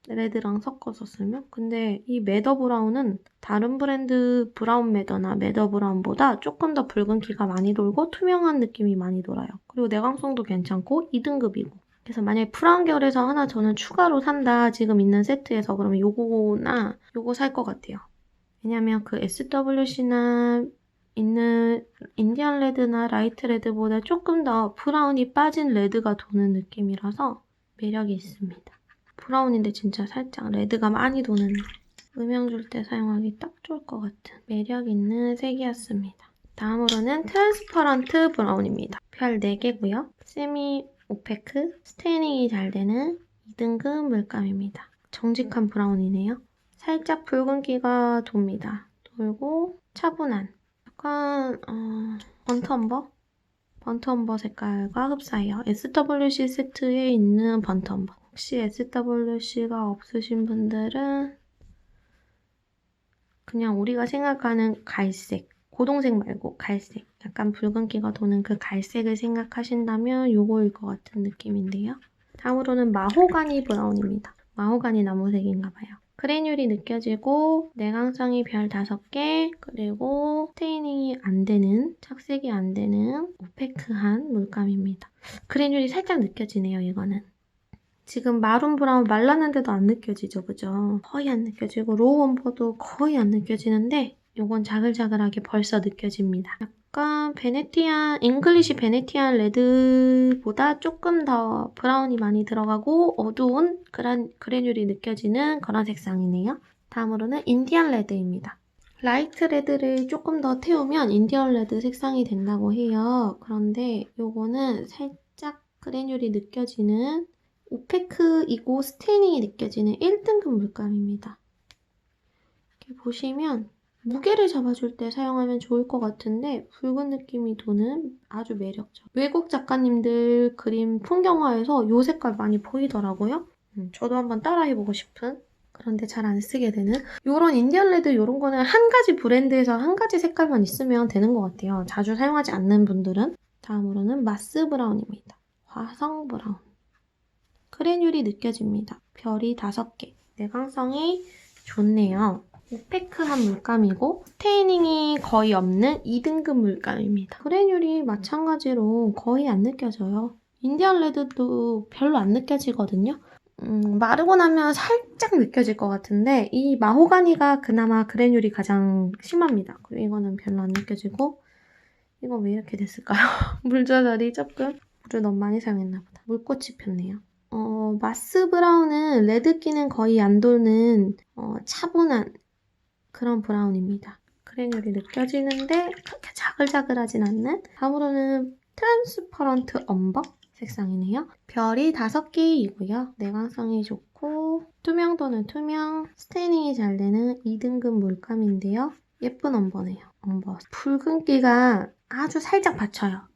레드랑 섞어서 쓰면. 근데 이 매더 브라운은 다른 브랜드 브라운 매더나 매더 브라운보다 조금 더 붉은기가 많이 돌고 투명한 느낌이 많이 돌아요. 그리고 내광성도 괜찮고 2등급이고. 그래서 만약에 브라운 계열에서 하나 저는 추가로 산다 지금 있는 세트에서 그러면 요거나 요거 살 것 같아요. 왜냐면 그 SWC나 있는 인디언 레드나 라이트 레드보다 조금 더 브라운이 빠진 레드가 도는 느낌이라서 매력이 있습니다. 브라운인데 진짜 살짝 레드가 많이 도는 음영 줄 때 사용하기 딱 좋을 것 같은 매력 있는 색이었습니다. 다음으로는 트랜스퍼런트 브라운입니다. 별 4개고요. 세미 오페크, 스테이닝이 잘 되는 2등급 물감입니다. 정직한 브라운이네요. 살짝 붉은기가 돕니다. 돌고 차분한 약간 번트엄버 색깔과 흡사해요. SWC 세트에 있는 번트엄버. 혹시 SWC가 없으신 분들은 그냥 우리가 생각하는 갈색, 고동색 말고 갈색, 약간 붉은기가 도는 그 갈색을 생각하신다면 요거일 것 같은 느낌인데요. 다음으로는 마호가니 브라운입니다. 마호가니 나무색인가봐요. 그래뉼이 느껴지고 내광성이 별 5개, 그리고 스테이닝이 안 되는, 착색이 안 되는 오페크한 물감입니다. 그래뉼이 살짝 느껴지네요, 이거는. 지금 마룬 브라운 말랐는데도 안 느껴지죠, 그죠? 거의 안 느껴지고 로우 엄버도 거의 안 느껴지는데 이건 자글자글하게 벌써 느껴집니다. 약간 잉글리시 베네티안 레드보다 조금 더 브라운이 많이 들어가고 어두운 그래뉼이 느껴지는 그런 색상이네요. 다음으로는 인디언 레드입니다. 라이트 레드를 조금 더 태우면 인디언 레드 색상이 된다고 해요. 그런데 이거는 살짝 그래뉼이 느껴지는 오페크이고 스테이닝이 느껴지는 1등급 물감입니다. 이렇게 보시면 무게를 잡아줄 때 사용하면 좋을 것 같은데 붉은 느낌이 도는 아주 매력적. 외국 작가님들 그림 풍경화에서 이 색깔 많이 보이더라고요. 저도 한번 따라해보고 싶은 그런데 잘 안 쓰게 되는 이런 인디언 레드 이런 거는 한 가지 브랜드에서 한 가지 색깔만 있으면 되는 것 같아요. 자주 사용하지 않는 분들은. 다음으로는 마스 브라운입니다. 화성 브라운. 그래뉼이 느껴집니다. 별이 5개. 내광성이 좋네요. 오페크한 물감이고 스테이닝이 거의 없는 2등급 물감입니다. 그래뉼이 마찬가지로 거의 안 느껴져요. 인디언 레드도 별로 안 느껴지거든요. 마르고 나면 살짝 느껴질 것 같은데 이 마호가니가 그나마 그래뉼이 가장 심합니다. 그리고 이거는 별로 안 느껴지고 이건 왜 이렇게 됐을까요? 물 조절이 조금 물을 너무 많이 사용했나 보다. 물꽃이 폈네요. 마스 브라운은 레드기는 거의 안 도는 차분한 그런 브라운입니다. 그래뉼이 느껴지는데 그렇게 자글자글하진 않는. 다음으로는 트랜스퍼런트 엄버 색상이네요. 별이 5개이고요. 내광성이 좋고 투명도는 투명, 스테이닝이 잘 되는 2등급 물감인데요. 예쁜 엄버네요. 엄버. 붉은기가 아주 살짝 받쳐요.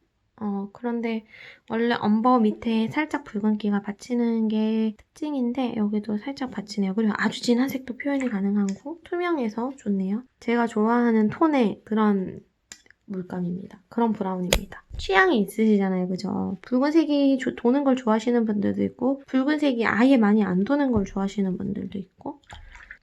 그런데 원래 엄버 밑에 살짝 붉은기가 받치는 게 특징인데 여기도 살짝 받치네요. 그리고 아주 진한 색도 표현이 가능하고 투명해서 좋네요. 제가 좋아하는 톤의 그런 물감입니다. 그런 브라운입니다. 취향이 있으시잖아요, 그죠? 붉은색이 도는 걸 좋아하시는 분들도 있고 붉은색이 아예 많이 안 도는 걸 좋아하시는 분들도 있고.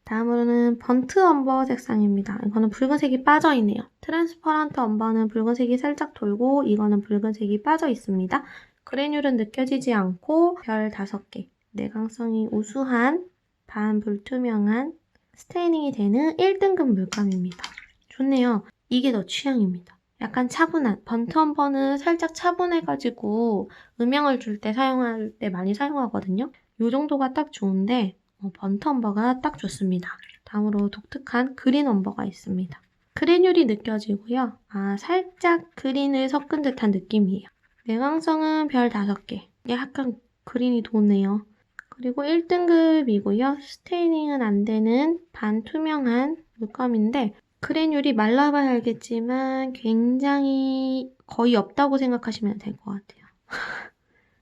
다음으로는 번트 엄버 색상입니다. 이거는 붉은색이 빠져있네요. 트랜스퍼런트 엄버는 붉은색이 살짝 돌고 이거는 붉은색이 빠져 있습니다. 그래뉼은 느껴지지 않고 별 5개. 내광성이 우수한 반불투명한 스테이닝이 되는 1등급 물감입니다. 좋네요. 이게 더 취향입니다. 약간 차분한, 번트 엄버는 살짝 차분해가지고 음영을 줄 때 사용할 때 많이 사용하거든요. 이 정도가 딱 좋은데 번트 엄버가 딱 좋습니다. 다음으로 독특한 그린 엄버가 있습니다. 그래뉼이 느껴지고요. 살짝 그린을 섞은 듯한 느낌이에요. 내광성은 별 5개. 약간 그린이 도네요. 그리고 1등급이고요. 스테이닝은 안 되는 반투명한 물감인데 그래뉼이 말라봐야 알겠지만 굉장히 거의 없다고 생각하시면 될 것 같아요.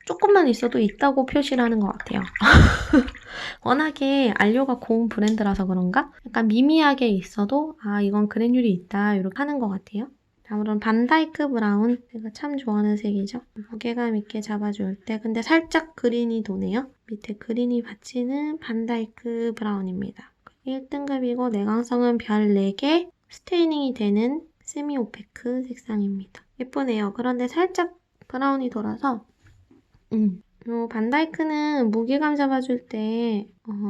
조금만 있어도 있다고 표시를 하는 것 같아요. 워낙에 알료가 고운 브랜드라서 그런가? 약간 미미하게 있어도 아 이건 그랜율이 있다 이렇게 하는 것 같아요. 다음으로는 반다이크 브라운. 제가 참 좋아하는 색이죠. 무게감 있게 잡아줄 때 근데 살짝 그린이 도네요. 밑에 그린이 받치는 반다이크 브라운입니다. 1등급이고 내광성은 별 4개, 스테이닝이 되는 세미 오페크 색상입니다. 예쁘네요. 그런데 살짝 브라운이 돌아서 반다이크는 무게감 잡아줄 때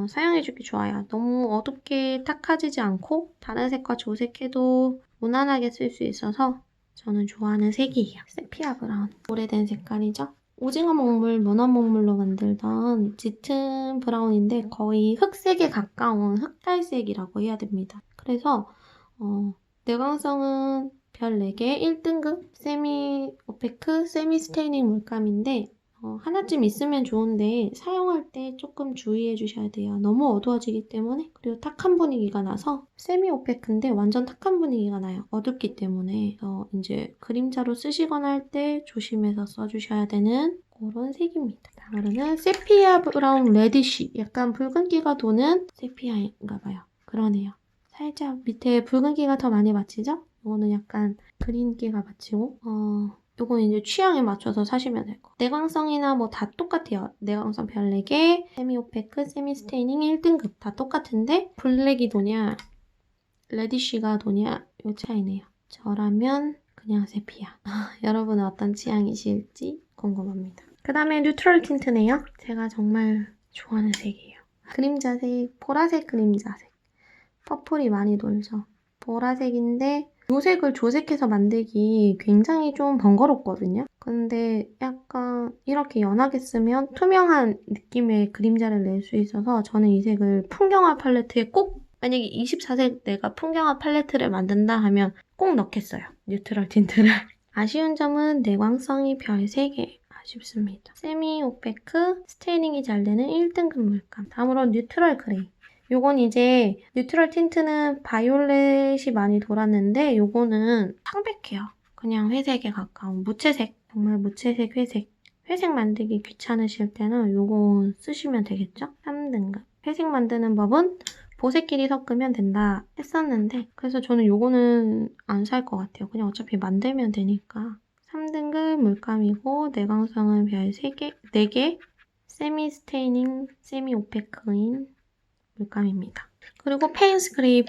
사용해주기 좋아요. 너무 어둡게 탁해지지 않고 다른 색과 조색해도 무난하게 쓸 수 있어서 저는 좋아하는 색이에요. 세피아 브라운. 오래된 색깔이죠? 오징어 먹물, 문어 먹물로 만들던 짙은 브라운인데 거의 흑색에 가까운 흑달색이라고 해야 됩니다. 그래서 내광성은 별 4개, 1등급 세미 오페크 세미 스테이닝 물감인데 하나쯤 있으면 좋은데 사용할 때 조금 주의해 주셔야 돼요. 너무 어두워지기 때문에. 그리고 탁한 분위기가 나서 세미 오페크인데 완전 탁한 분위기가 나요. 어둡기 때문에. 그래서 이제 그림자로 쓰시거나 할 때 조심해서 써주셔야 되는 그런 색입니다. 다음으로는 세피아 브라운 레디쉬. 약간 붉은기가 도는 세피아인가 봐요. 그러네요. 살짝 밑에 붉은기가 더 많이 받치죠? 이거는 약간 그린기가 받치고 요건 이제 취향에 맞춰서 사시면 될 거. 내광성이나 뭐 다 똑같아요. 내광성 별 4개, 세미 오페크, 세미 스테이닝 1등급 다 똑같은데 블랙이 도냐, 레디쉬가 도냐 요 차이네요. 저라면 그냥 세피아. 여러분은 어떤 취향이실지 궁금합니다. 그 다음에 뉴트럴 틴트네요. 제가 정말 좋아하는 색이에요. 그림자색, 보라색 그림자색. 퍼플이 많이 돌죠. 보라색인데 이 색을 조색해서 만들기 굉장히 좀 번거롭거든요. 근데 약간 이렇게 연하게 쓰면 투명한 느낌의 그림자를 낼 수 있어서 저는 이 색을 풍경화 팔레트에 꼭 만약에 24색 내가 풍경화 팔레트를 만든다 하면 꼭 넣겠어요. 뉴트럴 틴트를. 아쉬운 점은 내광성이 별 3개. 아쉽습니다. 세미 오페크 스테이닝이 잘 되는 1등급 물감. 다음으로 뉴트럴 그레이. 요건 이제 뉴트럴 틴트는 바이올렛이 많이 돌았는데 요거는 창백해요. 그냥 회색에 가까운 무채색. 정말 무채색 회색. 회색 만들기 귀찮으실 때는 요거 쓰시면 되겠죠? 3등급. 회색 만드는 법은 보색끼리 섞으면 된다 했었는데 그래서 저는 요거는 안 살 것 같아요. 그냥 어차피 만들면 되니까. 3등급 물감이고 내광성은 별 3개, 4개 세미 스테이닝, 세미 오페크인 물감입니다. 그리고 페인스 그레이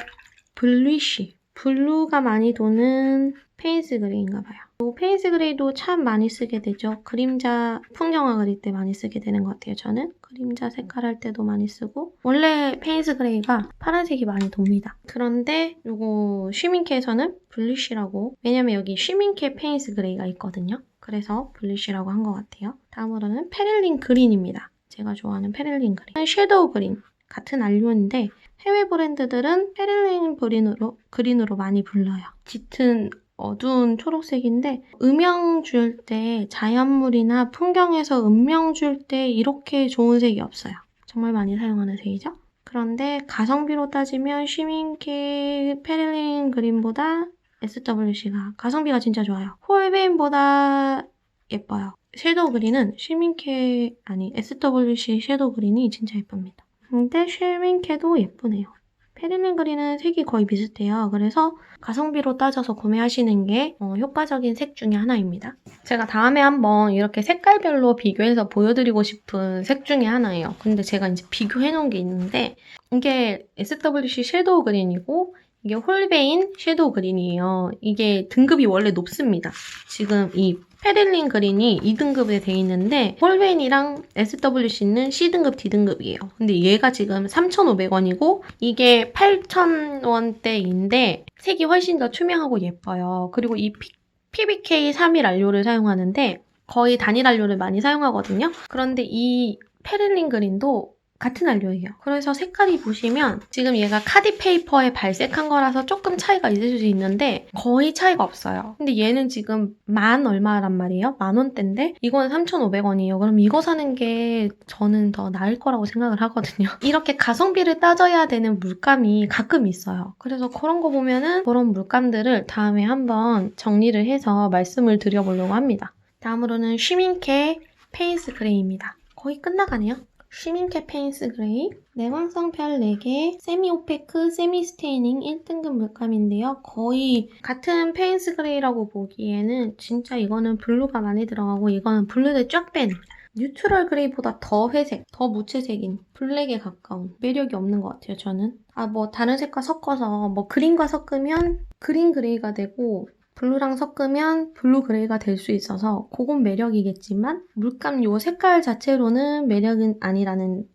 블리쉬. 블루가 많이 도는 페인스 그레이인가 봐요. 페인스 그레이도 참 많이 쓰게 되죠. 그림자 풍경화 그릴 때 많이 쓰게 되는 것 같아요. 저는 그림자 색깔 할 때도 많이 쓰고 원래 페인스 그레이가 파란색이 많이 돕니다. 그런데 이거 쉬밍캐에서는 블리쉬라고 왜냐면 여기 쉬밍캐 페인스 그레이가 있거든요. 그래서 블리쉬라고 한 것 같아요. 다음으로는 페릴린 그린입니다. 제가 좋아하는 페릴린 그린. 섀도우 그린. 같은 알료인데 해외 브랜드들은 페릴린 그린으로 많이 불러요. 짙은 어두운 초록색인데 음영 줄 때 자연물이나 풍경에서 음영 줄 때 이렇게 좋은 색이 없어요. 정말 많이 사용하는 색이죠. 그런데 가성비로 따지면 쉬밍캐 페릴린 그린보다 SWC가 가성비가 진짜 좋아요. 홀베인보다 예뻐요. 섀도우 그린은 쉬밍캐 SWC 섀도우 그린이 진짜 예쁩니다. 근데 쉬밍캐도 예쁘네요. 페릴린 그린은 색이 거의 비슷해요. 그래서 가성비로 따져서 구매하시는 게 효과적인 색 중에 하나입니다. 제가 다음에 한번 이렇게 색깔별로 비교해서 보여드리고 싶은 색 중에 하나예요. 근데 제가 이제 비교해놓은 게 있는데 이게 SWC 섀도우 그린이고 이게 홀베인 섀도우 그린이에요. 이게 등급이 원래 높습니다. 지금 이 페릴린 그린이 2등급에 돼 있는데 홀베인이랑 SWC는 C등급, D등급이에요. 근데 얘가 지금 3,500원이고 이게 8,000원대인데 색이 훨씬 더 투명하고 예뻐요. 그리고 이 PBK 3일 안료를 사용하는데 거의 단일 안료를 많이 사용하거든요. 그런데 이 페릴린 그린도 같은 안료예요. 그래서 색깔이 보시면 지금 얘가 카디 페이퍼에 발색한 거라서 조금 차이가 있을 수 있는데 거의 차이가 없어요. 근데 얘는 지금 만 얼마란 말이에요? 10,000원대인데 이건 3,500원이에요. 그럼 이거 사는 게 저는 더 나을 거라고 생각을 하거든요. 이렇게 가성비를 따져야 되는 물감이 가끔 있어요. 그래서 그런 거 보면은 그런 물감들을 다음에 한번 정리를 해서 말씀을 드려보려고 합니다. 다음으로는 쉬밍캐 페인스 그레이입니다. 거의 끝나가네요. 쉬밍캡 페인스 그레이, 내광성 별 4개, 세미 오페크, 세미 스테이닝 1등급 물감인데요. 거의 같은 페인스 그레이라고 보기에는 진짜 이거는 블루가 많이 들어가고 이거는 블루를 쫙 뺀 뉴트럴 그레이보다 더 회색, 더 무채색인 블랙에 가까운 매력이 없는 것 같아요, 저는. 뭐 다른 색과 섞어서 뭐 그린과 섞으면 그린 그레이가 되고 블루랑 섞으면 블루 그레이가 될 수 있어서 그건 매력이겠지만 물감 요 색깔 자체로는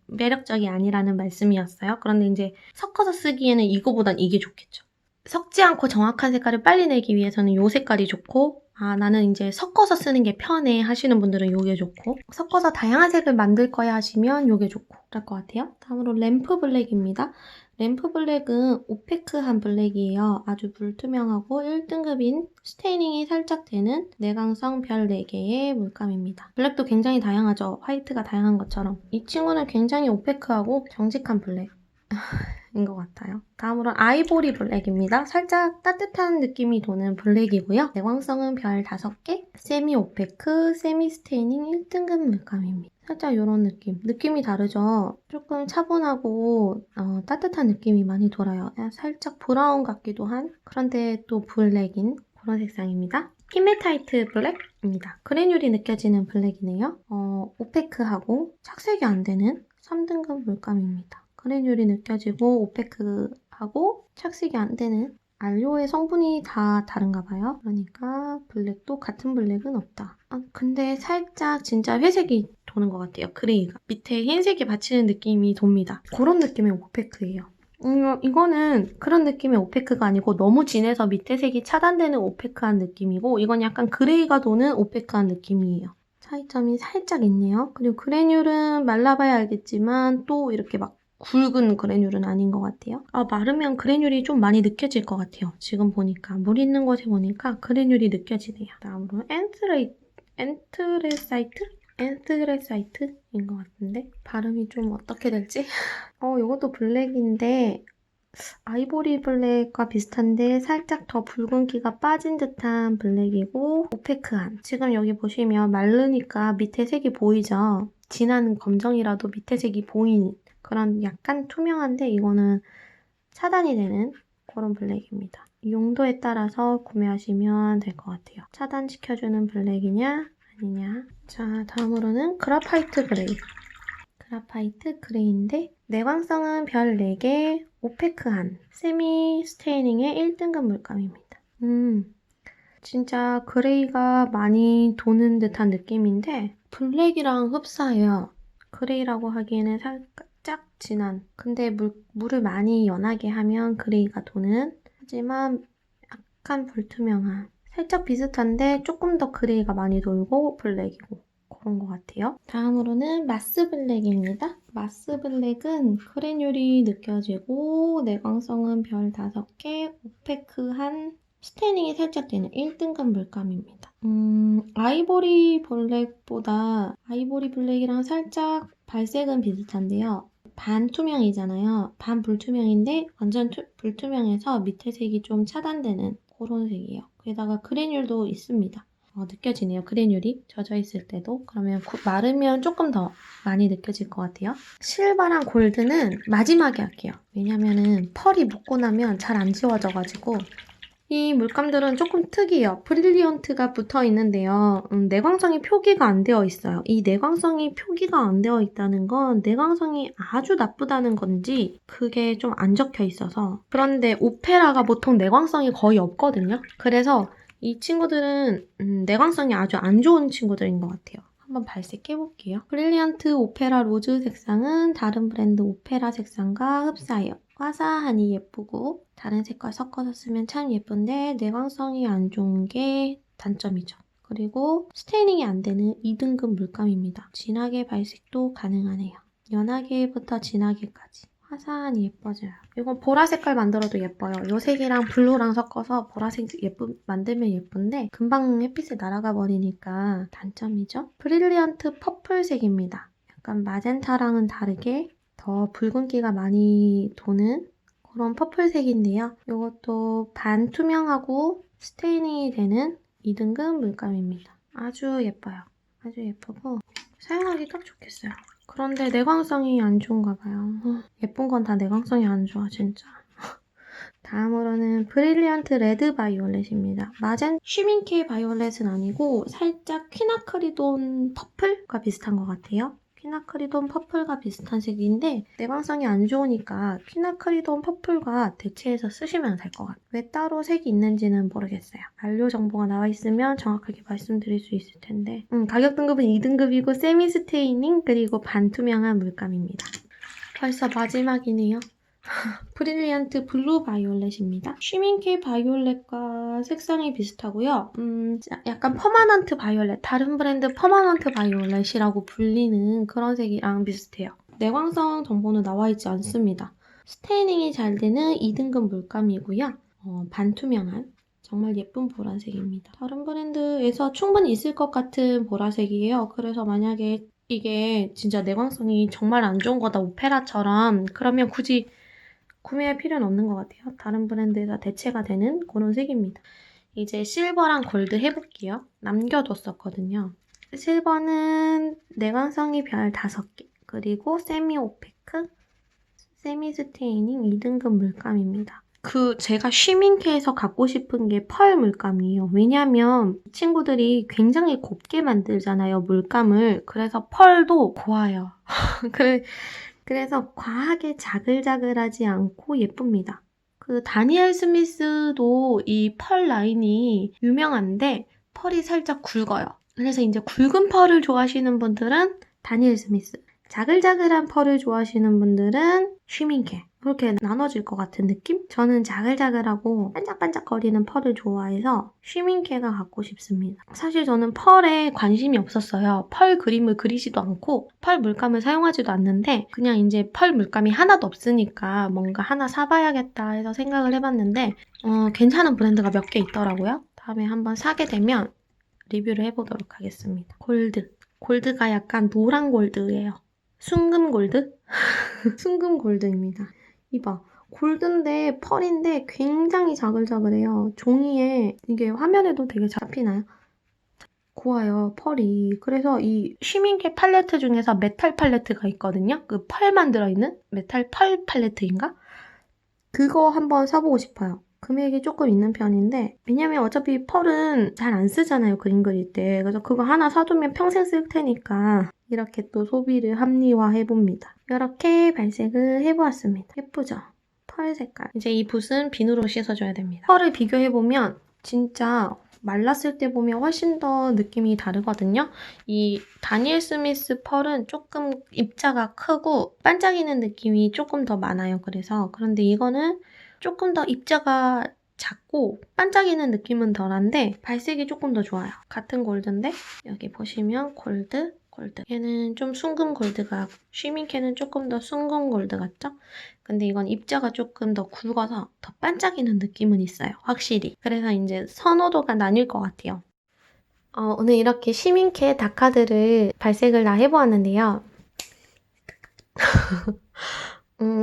매력적이 아니라는 말씀이었어요. 그런데 이제 섞어서 쓰기에는 이거보단 이게 좋겠죠. 섞지 않고 정확한 색깔을 빨리 내기 위해서는 요 색깔이 좋고 나는 이제 섞어서 쓰는 게 편해 하시는 분들은 요게 좋고 섞어서 다양한 색을 만들 거야 하시면 요게 좋고 그럴 것 같아요. 다음으로 램프 블랙입니다. 램프 블랙은 오페크한 블랙이에요. 아주 불투명하고 1등급인 스테이닝이 살짝 되는 내광성 별 4개의 물감입니다. 블랙도 굉장히 다양하죠. 화이트가 다양한 것처럼. 이 친구는 굉장히 오페크하고 정직한 블랙. 인 것 같아요. 다음으로는 아이보리 블랙입니다. 살짝 따뜻한 느낌이 도는 블랙이고요. 내광성은 별 5개, 세미 오페크, 세미 스테이닝 1등급 물감입니다. 살짝 이런 느낌. 느낌이 다르죠? 조금 차분하고 따뜻한 느낌이 많이 돌아요. 살짝 브라운 같기도 한 그런데 또 블랙인 그런 색상입니다. 히메타이트 블랙입니다. 그래뉼이 느껴지는 블랙이네요. 오페크하고 착색이 안 되는 3등급 물감입니다. 그래뉼이 느껴지고 오페크하고 착색이 안 되는 알료의 성분이 다 다른가 봐요. 그러니까 블랙도 같은 블랙은 없다. 근데 살짝 진짜 회색이 도는 것 같아요. 그레이가. 밑에 흰색이 받치는 느낌이 돕니다. 그런 느낌의 오페크예요. 이거는 그런 느낌의 오페크가 아니고 너무 진해서 밑에 색이 차단되는 오페크한 느낌이고 이건 약간 그레이가 도는 오페크한 느낌이에요. 차이점이 살짝 있네요. 그리고 그래뉼은 말라봐야 알겠지만 또 이렇게 막 굵은 그래뉼은 아닌 것 같아요. 마르면 그래뉼이 좀 많이 느껴질 것 같아요. 지금 보니까 물 있는 곳에 보니까 그래뉼이 느껴지네요. 다음으로 엔트레사이트인 것 같은데 발음이 좀 어떻게 될지? 이것도 블랙인데 아이보리 블랙과 비슷한데 살짝 더 붉은기가 빠진 듯한 블랙이고 오페크한. 지금 여기 보시면 마르니까 밑에 색이 보이죠? 진한 검정이라도 밑에 색이 보이는 그런 약간 투명한데 이거는 차단이 되는 그런 블랙입니다. 용도에 따라서 구매하시면 될 것 같아요. 차단시켜주는 블랙이냐 아니냐. 자, 다음으로는 그라파이트 그레이. 그라파이트 그레이인데 내광성은 별 4개, 오페크한 세미 스테이닝의 1등급 물감입니다. 진짜 그레이가 많이 도는 듯한 느낌인데 블랙이랑 흡사해요. 그레이라고 하기에는 살짝 진한. 근데 물을 많이 연하게 하면 그레이가 도는. 하지만 약간 불투명한. 살짝 비슷한데 조금 더 그레이가 많이 돌고 블랙이고. 그런 것 같아요. 다음으로는 마스 블랙입니다. 마스 블랙은 그래뉼이 느껴지고 내광성은 별 5개, 오페크한 스테이닝이 살짝 되는 1등급 물감입니다. 아이보리 블랙이랑 살짝 발색은 비슷한데요. 반투명이잖아요. 반불투명인데 완전 불투명해서 밑에 색이 좀 차단되는 그런 색이에요. 게다가 그래뉼도 있습니다. 느껴지네요. 그래뉼이 젖어있을 때도. 그러면 마르면 조금 더 많이 느껴질 것 같아요. 실버랑 골드는 마지막에 할게요. 왜냐면은 펄이 묻고 나면 잘 안 지워져가지고 이 물감들은 조금 특이해요. 브릴리언트가 붙어 있는데요. 내광성이 표기가 안 되어 있어요. 이 내광성이 표기가 안 되어 있다는 건 내광성이 아주 나쁘다는 건지 그게 좀 안 적혀 있어서. 그런데 오페라가 보통 내광성이 거의 없거든요. 그래서 이 친구들은 내광성이 아주 안 좋은 친구들인 것 같아요. 한번 발색해볼게요. 브릴리언트 오페라 로즈 색상은 다른 브랜드 오페라 색상과 흡사해요. 화사하니 예쁘고 다른 색깔 섞어서 쓰면 참 예쁜데 내광성이 안 좋은 게 단점이죠. 그리고 스테이닝이 안 되는 2등급 물감입니다. 진하게 발색도 가능하네요. 연하게부터 진하게까지. 화사하니 예뻐져요. 이건 보라 색깔 만들어도 예뻐요. 이 색이랑 블루랑 섞어서 보라색 만들면 예쁜데 금방 햇빛에 날아가 버리니까 단점이죠. 브릴리언트 퍼플색입니다. 약간 마젠타랑은 다르게 더 붉은기가 많이 도는 그런 퍼플색인데요. 이것도 반투명하고 스테이닝이 되는 2등급 물감입니다. 아주 예뻐요. 아주 예쁘고 사용하기 딱 좋겠어요. 그런데 내광성이 안 좋은가 봐요. 예쁜 건 다 내광성이 안 좋아 진짜. 다음으로는 브릴리언트 레드 바이올렛입니다. 마젠 쉬밍케 바이올렛은 아니고 살짝 퀴나크리돈 퍼플과 비슷한 것 같아요. 퀴나크리돈 퍼플과 비슷한 색인데 내광성이 안 좋으니까 퀴나크리돈 퍼플과 대체해서 쓰시면 될 것 같아요. 왜 따로 색이 있는지는 모르겠어요. 완료 정보가 나와 있으면 정확하게 말씀드릴 수 있을 텐데 가격 등급은 2등급이고 세미 스테이닝 그리고 반투명한 물감입니다. 벌써 마지막이네요. 브릴리언트 블루 바이올렛입니다. 쉬밍케 바이올렛과 색상이 비슷하고요. 약간 퍼마넌트 바이올렛, 다른 브랜드 퍼마넌트 바이올렛이라고 불리는 그런 색이랑 비슷해요. 내광성 정보는 나와 있지 않습니다. 스테이닝이 잘 되는 2등급 물감이고요. 반투명한 정말 예쁜 보라색입니다. 다른 브랜드에서 충분히 있을 것 같은 보라색이에요. 그래서 만약에 이게 진짜 내광성이 정말 안 좋은 거다, 오페라처럼, 그러면 굳이 구매할 필요는 없는 것 같아요. 다른 브랜드에서 대체가 되는 그런 색입니다. 이제 실버랑 골드 해볼게요. 남겨뒀었거든요. 실버는 내광성이 별 5개, 그리고 세미 오페크, 세미 스테이닝 2등급 물감입니다. 제가 쉬밍케에서 갖고 싶은 게 펄 물감이에요. 왜냐면 친구들이 굉장히 곱게 만들잖아요, 물감을. 그래서 펄도 고와요. 그래서 과하게 자글자글하지 않고 예쁩니다. 다니엘 스미스도 이 펄 라인이 유명한데 펄이 살짝 굵어요. 그래서 이제 굵은 펄을 좋아하시는 분들은 다니엘 스미스, 자글자글한 펄을 좋아하시는 분들은 쉬밍케, 그렇게 나눠질 것 같은 느낌? 저는 자글자글하고 반짝반짝거리는 펄을 좋아해서 쉬밍케가 갖고 싶습니다. 사실 저는 펄에 관심이 없었어요. 펄 그림을 그리지도 않고 펄 물감을 사용하지도 않는데 그냥 이제 펄 물감이 하나도 없으니까 뭔가 하나 사봐야겠다 해서 생각을 해봤는데 괜찮은 브랜드가 몇 개 있더라고요. 다음에 한번 사게 되면 리뷰를 해보도록 하겠습니다. 골드가 약간 노란 골드예요. 순금 골드? 순금 골드입니다. 이봐, 골드인데 펄인데 굉장히 자글자글해요. 종이에, 이게 화면에도 되게 잡히나요? 고와요, 펄이. 그래서 이 쉬밍케 팔레트 중에서 메탈 팔레트가 있거든요. 그 펄만 들어있는 메탈 펄 팔레트인가? 그거 한번 사보고 싶어요. 금액이 조금 있는 편인데, 왜냐면 어차피 펄은 잘 안 쓰잖아요, 그림 그릴 때. 그래서 그거 하나 사두면 평생 쓸 테니까 이렇게 또 소비를 합리화해봅니다. 이렇게 발색을 해보았습니다. 예쁘죠? 펄 색깔. 이제 이 붓은 비누로 씻어줘야 됩니다. 펄을 비교해보면 진짜 말랐을 때 보면 훨씬 더 느낌이 다르거든요. 이 다니엘 스미스 펄은 조금 입자가 크고 반짝이는 느낌이 조금 더 많아요. 그런데 이거는 조금 더 입자가 작고 반짝이는 느낌은 덜한데 발색이 조금 더 좋아요. 같은 골드인데 여기 보시면 골드. 얘는 좀 순금 골드가, 쉬밍케는 조금 더 순금 골드 같죠? 근데 이건 입자가 조금 더 굵어서 더 반짝이는 느낌은 있어요. 확실히. 그래서 이제 선호도가 나뉠 것 같아요. 오늘 이렇게 쉬밍케 다카드를 발색을 다 해보았는데요.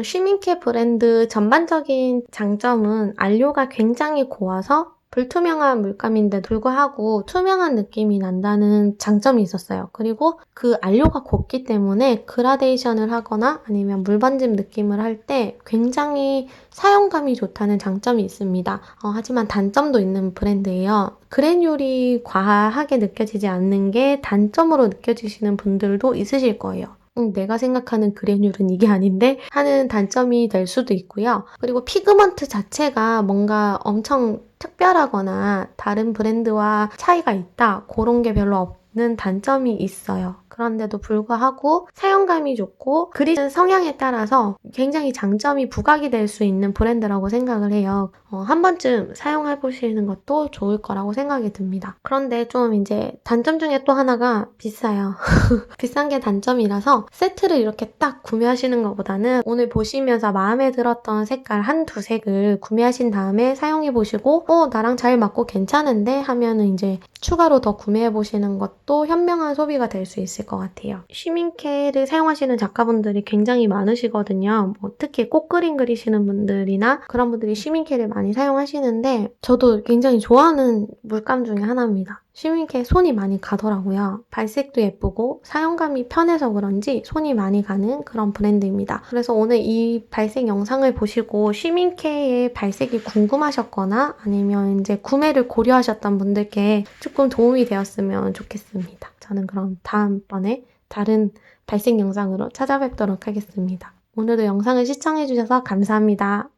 쉬밍케 브랜드 전반적인 장점은 안료가 굉장히 고와서 불투명한 물감인데 불구하고 투명한 느낌이 난다는 장점이 있었어요. 그리고 그 안료가 곱기 때문에 그라데이션을 하거나 아니면 물번짐 느낌을 할 때 굉장히 사용감이 좋다는 장점이 있습니다. 하지만 단점도 있는 브랜드예요. 그래놀이 과하게 느껴지지 않는 게 단점으로 느껴지시는 분들도 있으실 거예요. 내가 생각하는 그래놀은 이게 아닌데 하는 단점이 될 수도 있고요. 그리고 피그먼트 자체가 뭔가 엄청 특별하거나 다른 브랜드와 차이가 있다, 그런 게 별로 없는 단점이 있어요. 그런데도 불구하고 사용감이 좋고 그리는 성향에 따라서 굉장히 장점이 부각이 될 수 있는 브랜드라고 생각을 해요. 한 번쯤 사용해보시는 것도 좋을 거라고 생각이 듭니다. 그런데 좀 이제 단점 중에 또 하나가 비싸요. 비싼 게 단점이라서 세트를 이렇게 딱 구매하시는 것보다는 오늘 보시면서 마음에 들었던 색깔 한두 색을 구매하신 다음에 사용해보시고 나랑 잘 맞고 괜찮은데 하면은 이제 추가로 더 구매해보시는 것도 현명한 소비가 될 수 있을 것 같아요. 쉬밍케를 사용하시는 작가분들이 굉장히 많으시거든요. 특히 꽃그림 그리시는 분들이나 그런 분들이 쉬밍케를 많이 사용하시는데 저도 굉장히 좋아하는 물감 중에 하나입니다. 쉬민케 손이 많이 가더라고요. 발색도 예쁘고 사용감이 편해서 그런지 손이 많이 가는 그런 브랜드입니다. 그래서 오늘 이 발색 영상을 보시고 쉬민케의 발색이 궁금하셨거나 아니면 이제 구매를 고려하셨던 분들께 조금 도움이 되었으면 좋겠습니다. 저는 그럼 다음번에 다른 발색 영상으로 찾아뵙도록 하겠습니다. 오늘도 영상을 시청해주셔서 감사합니다.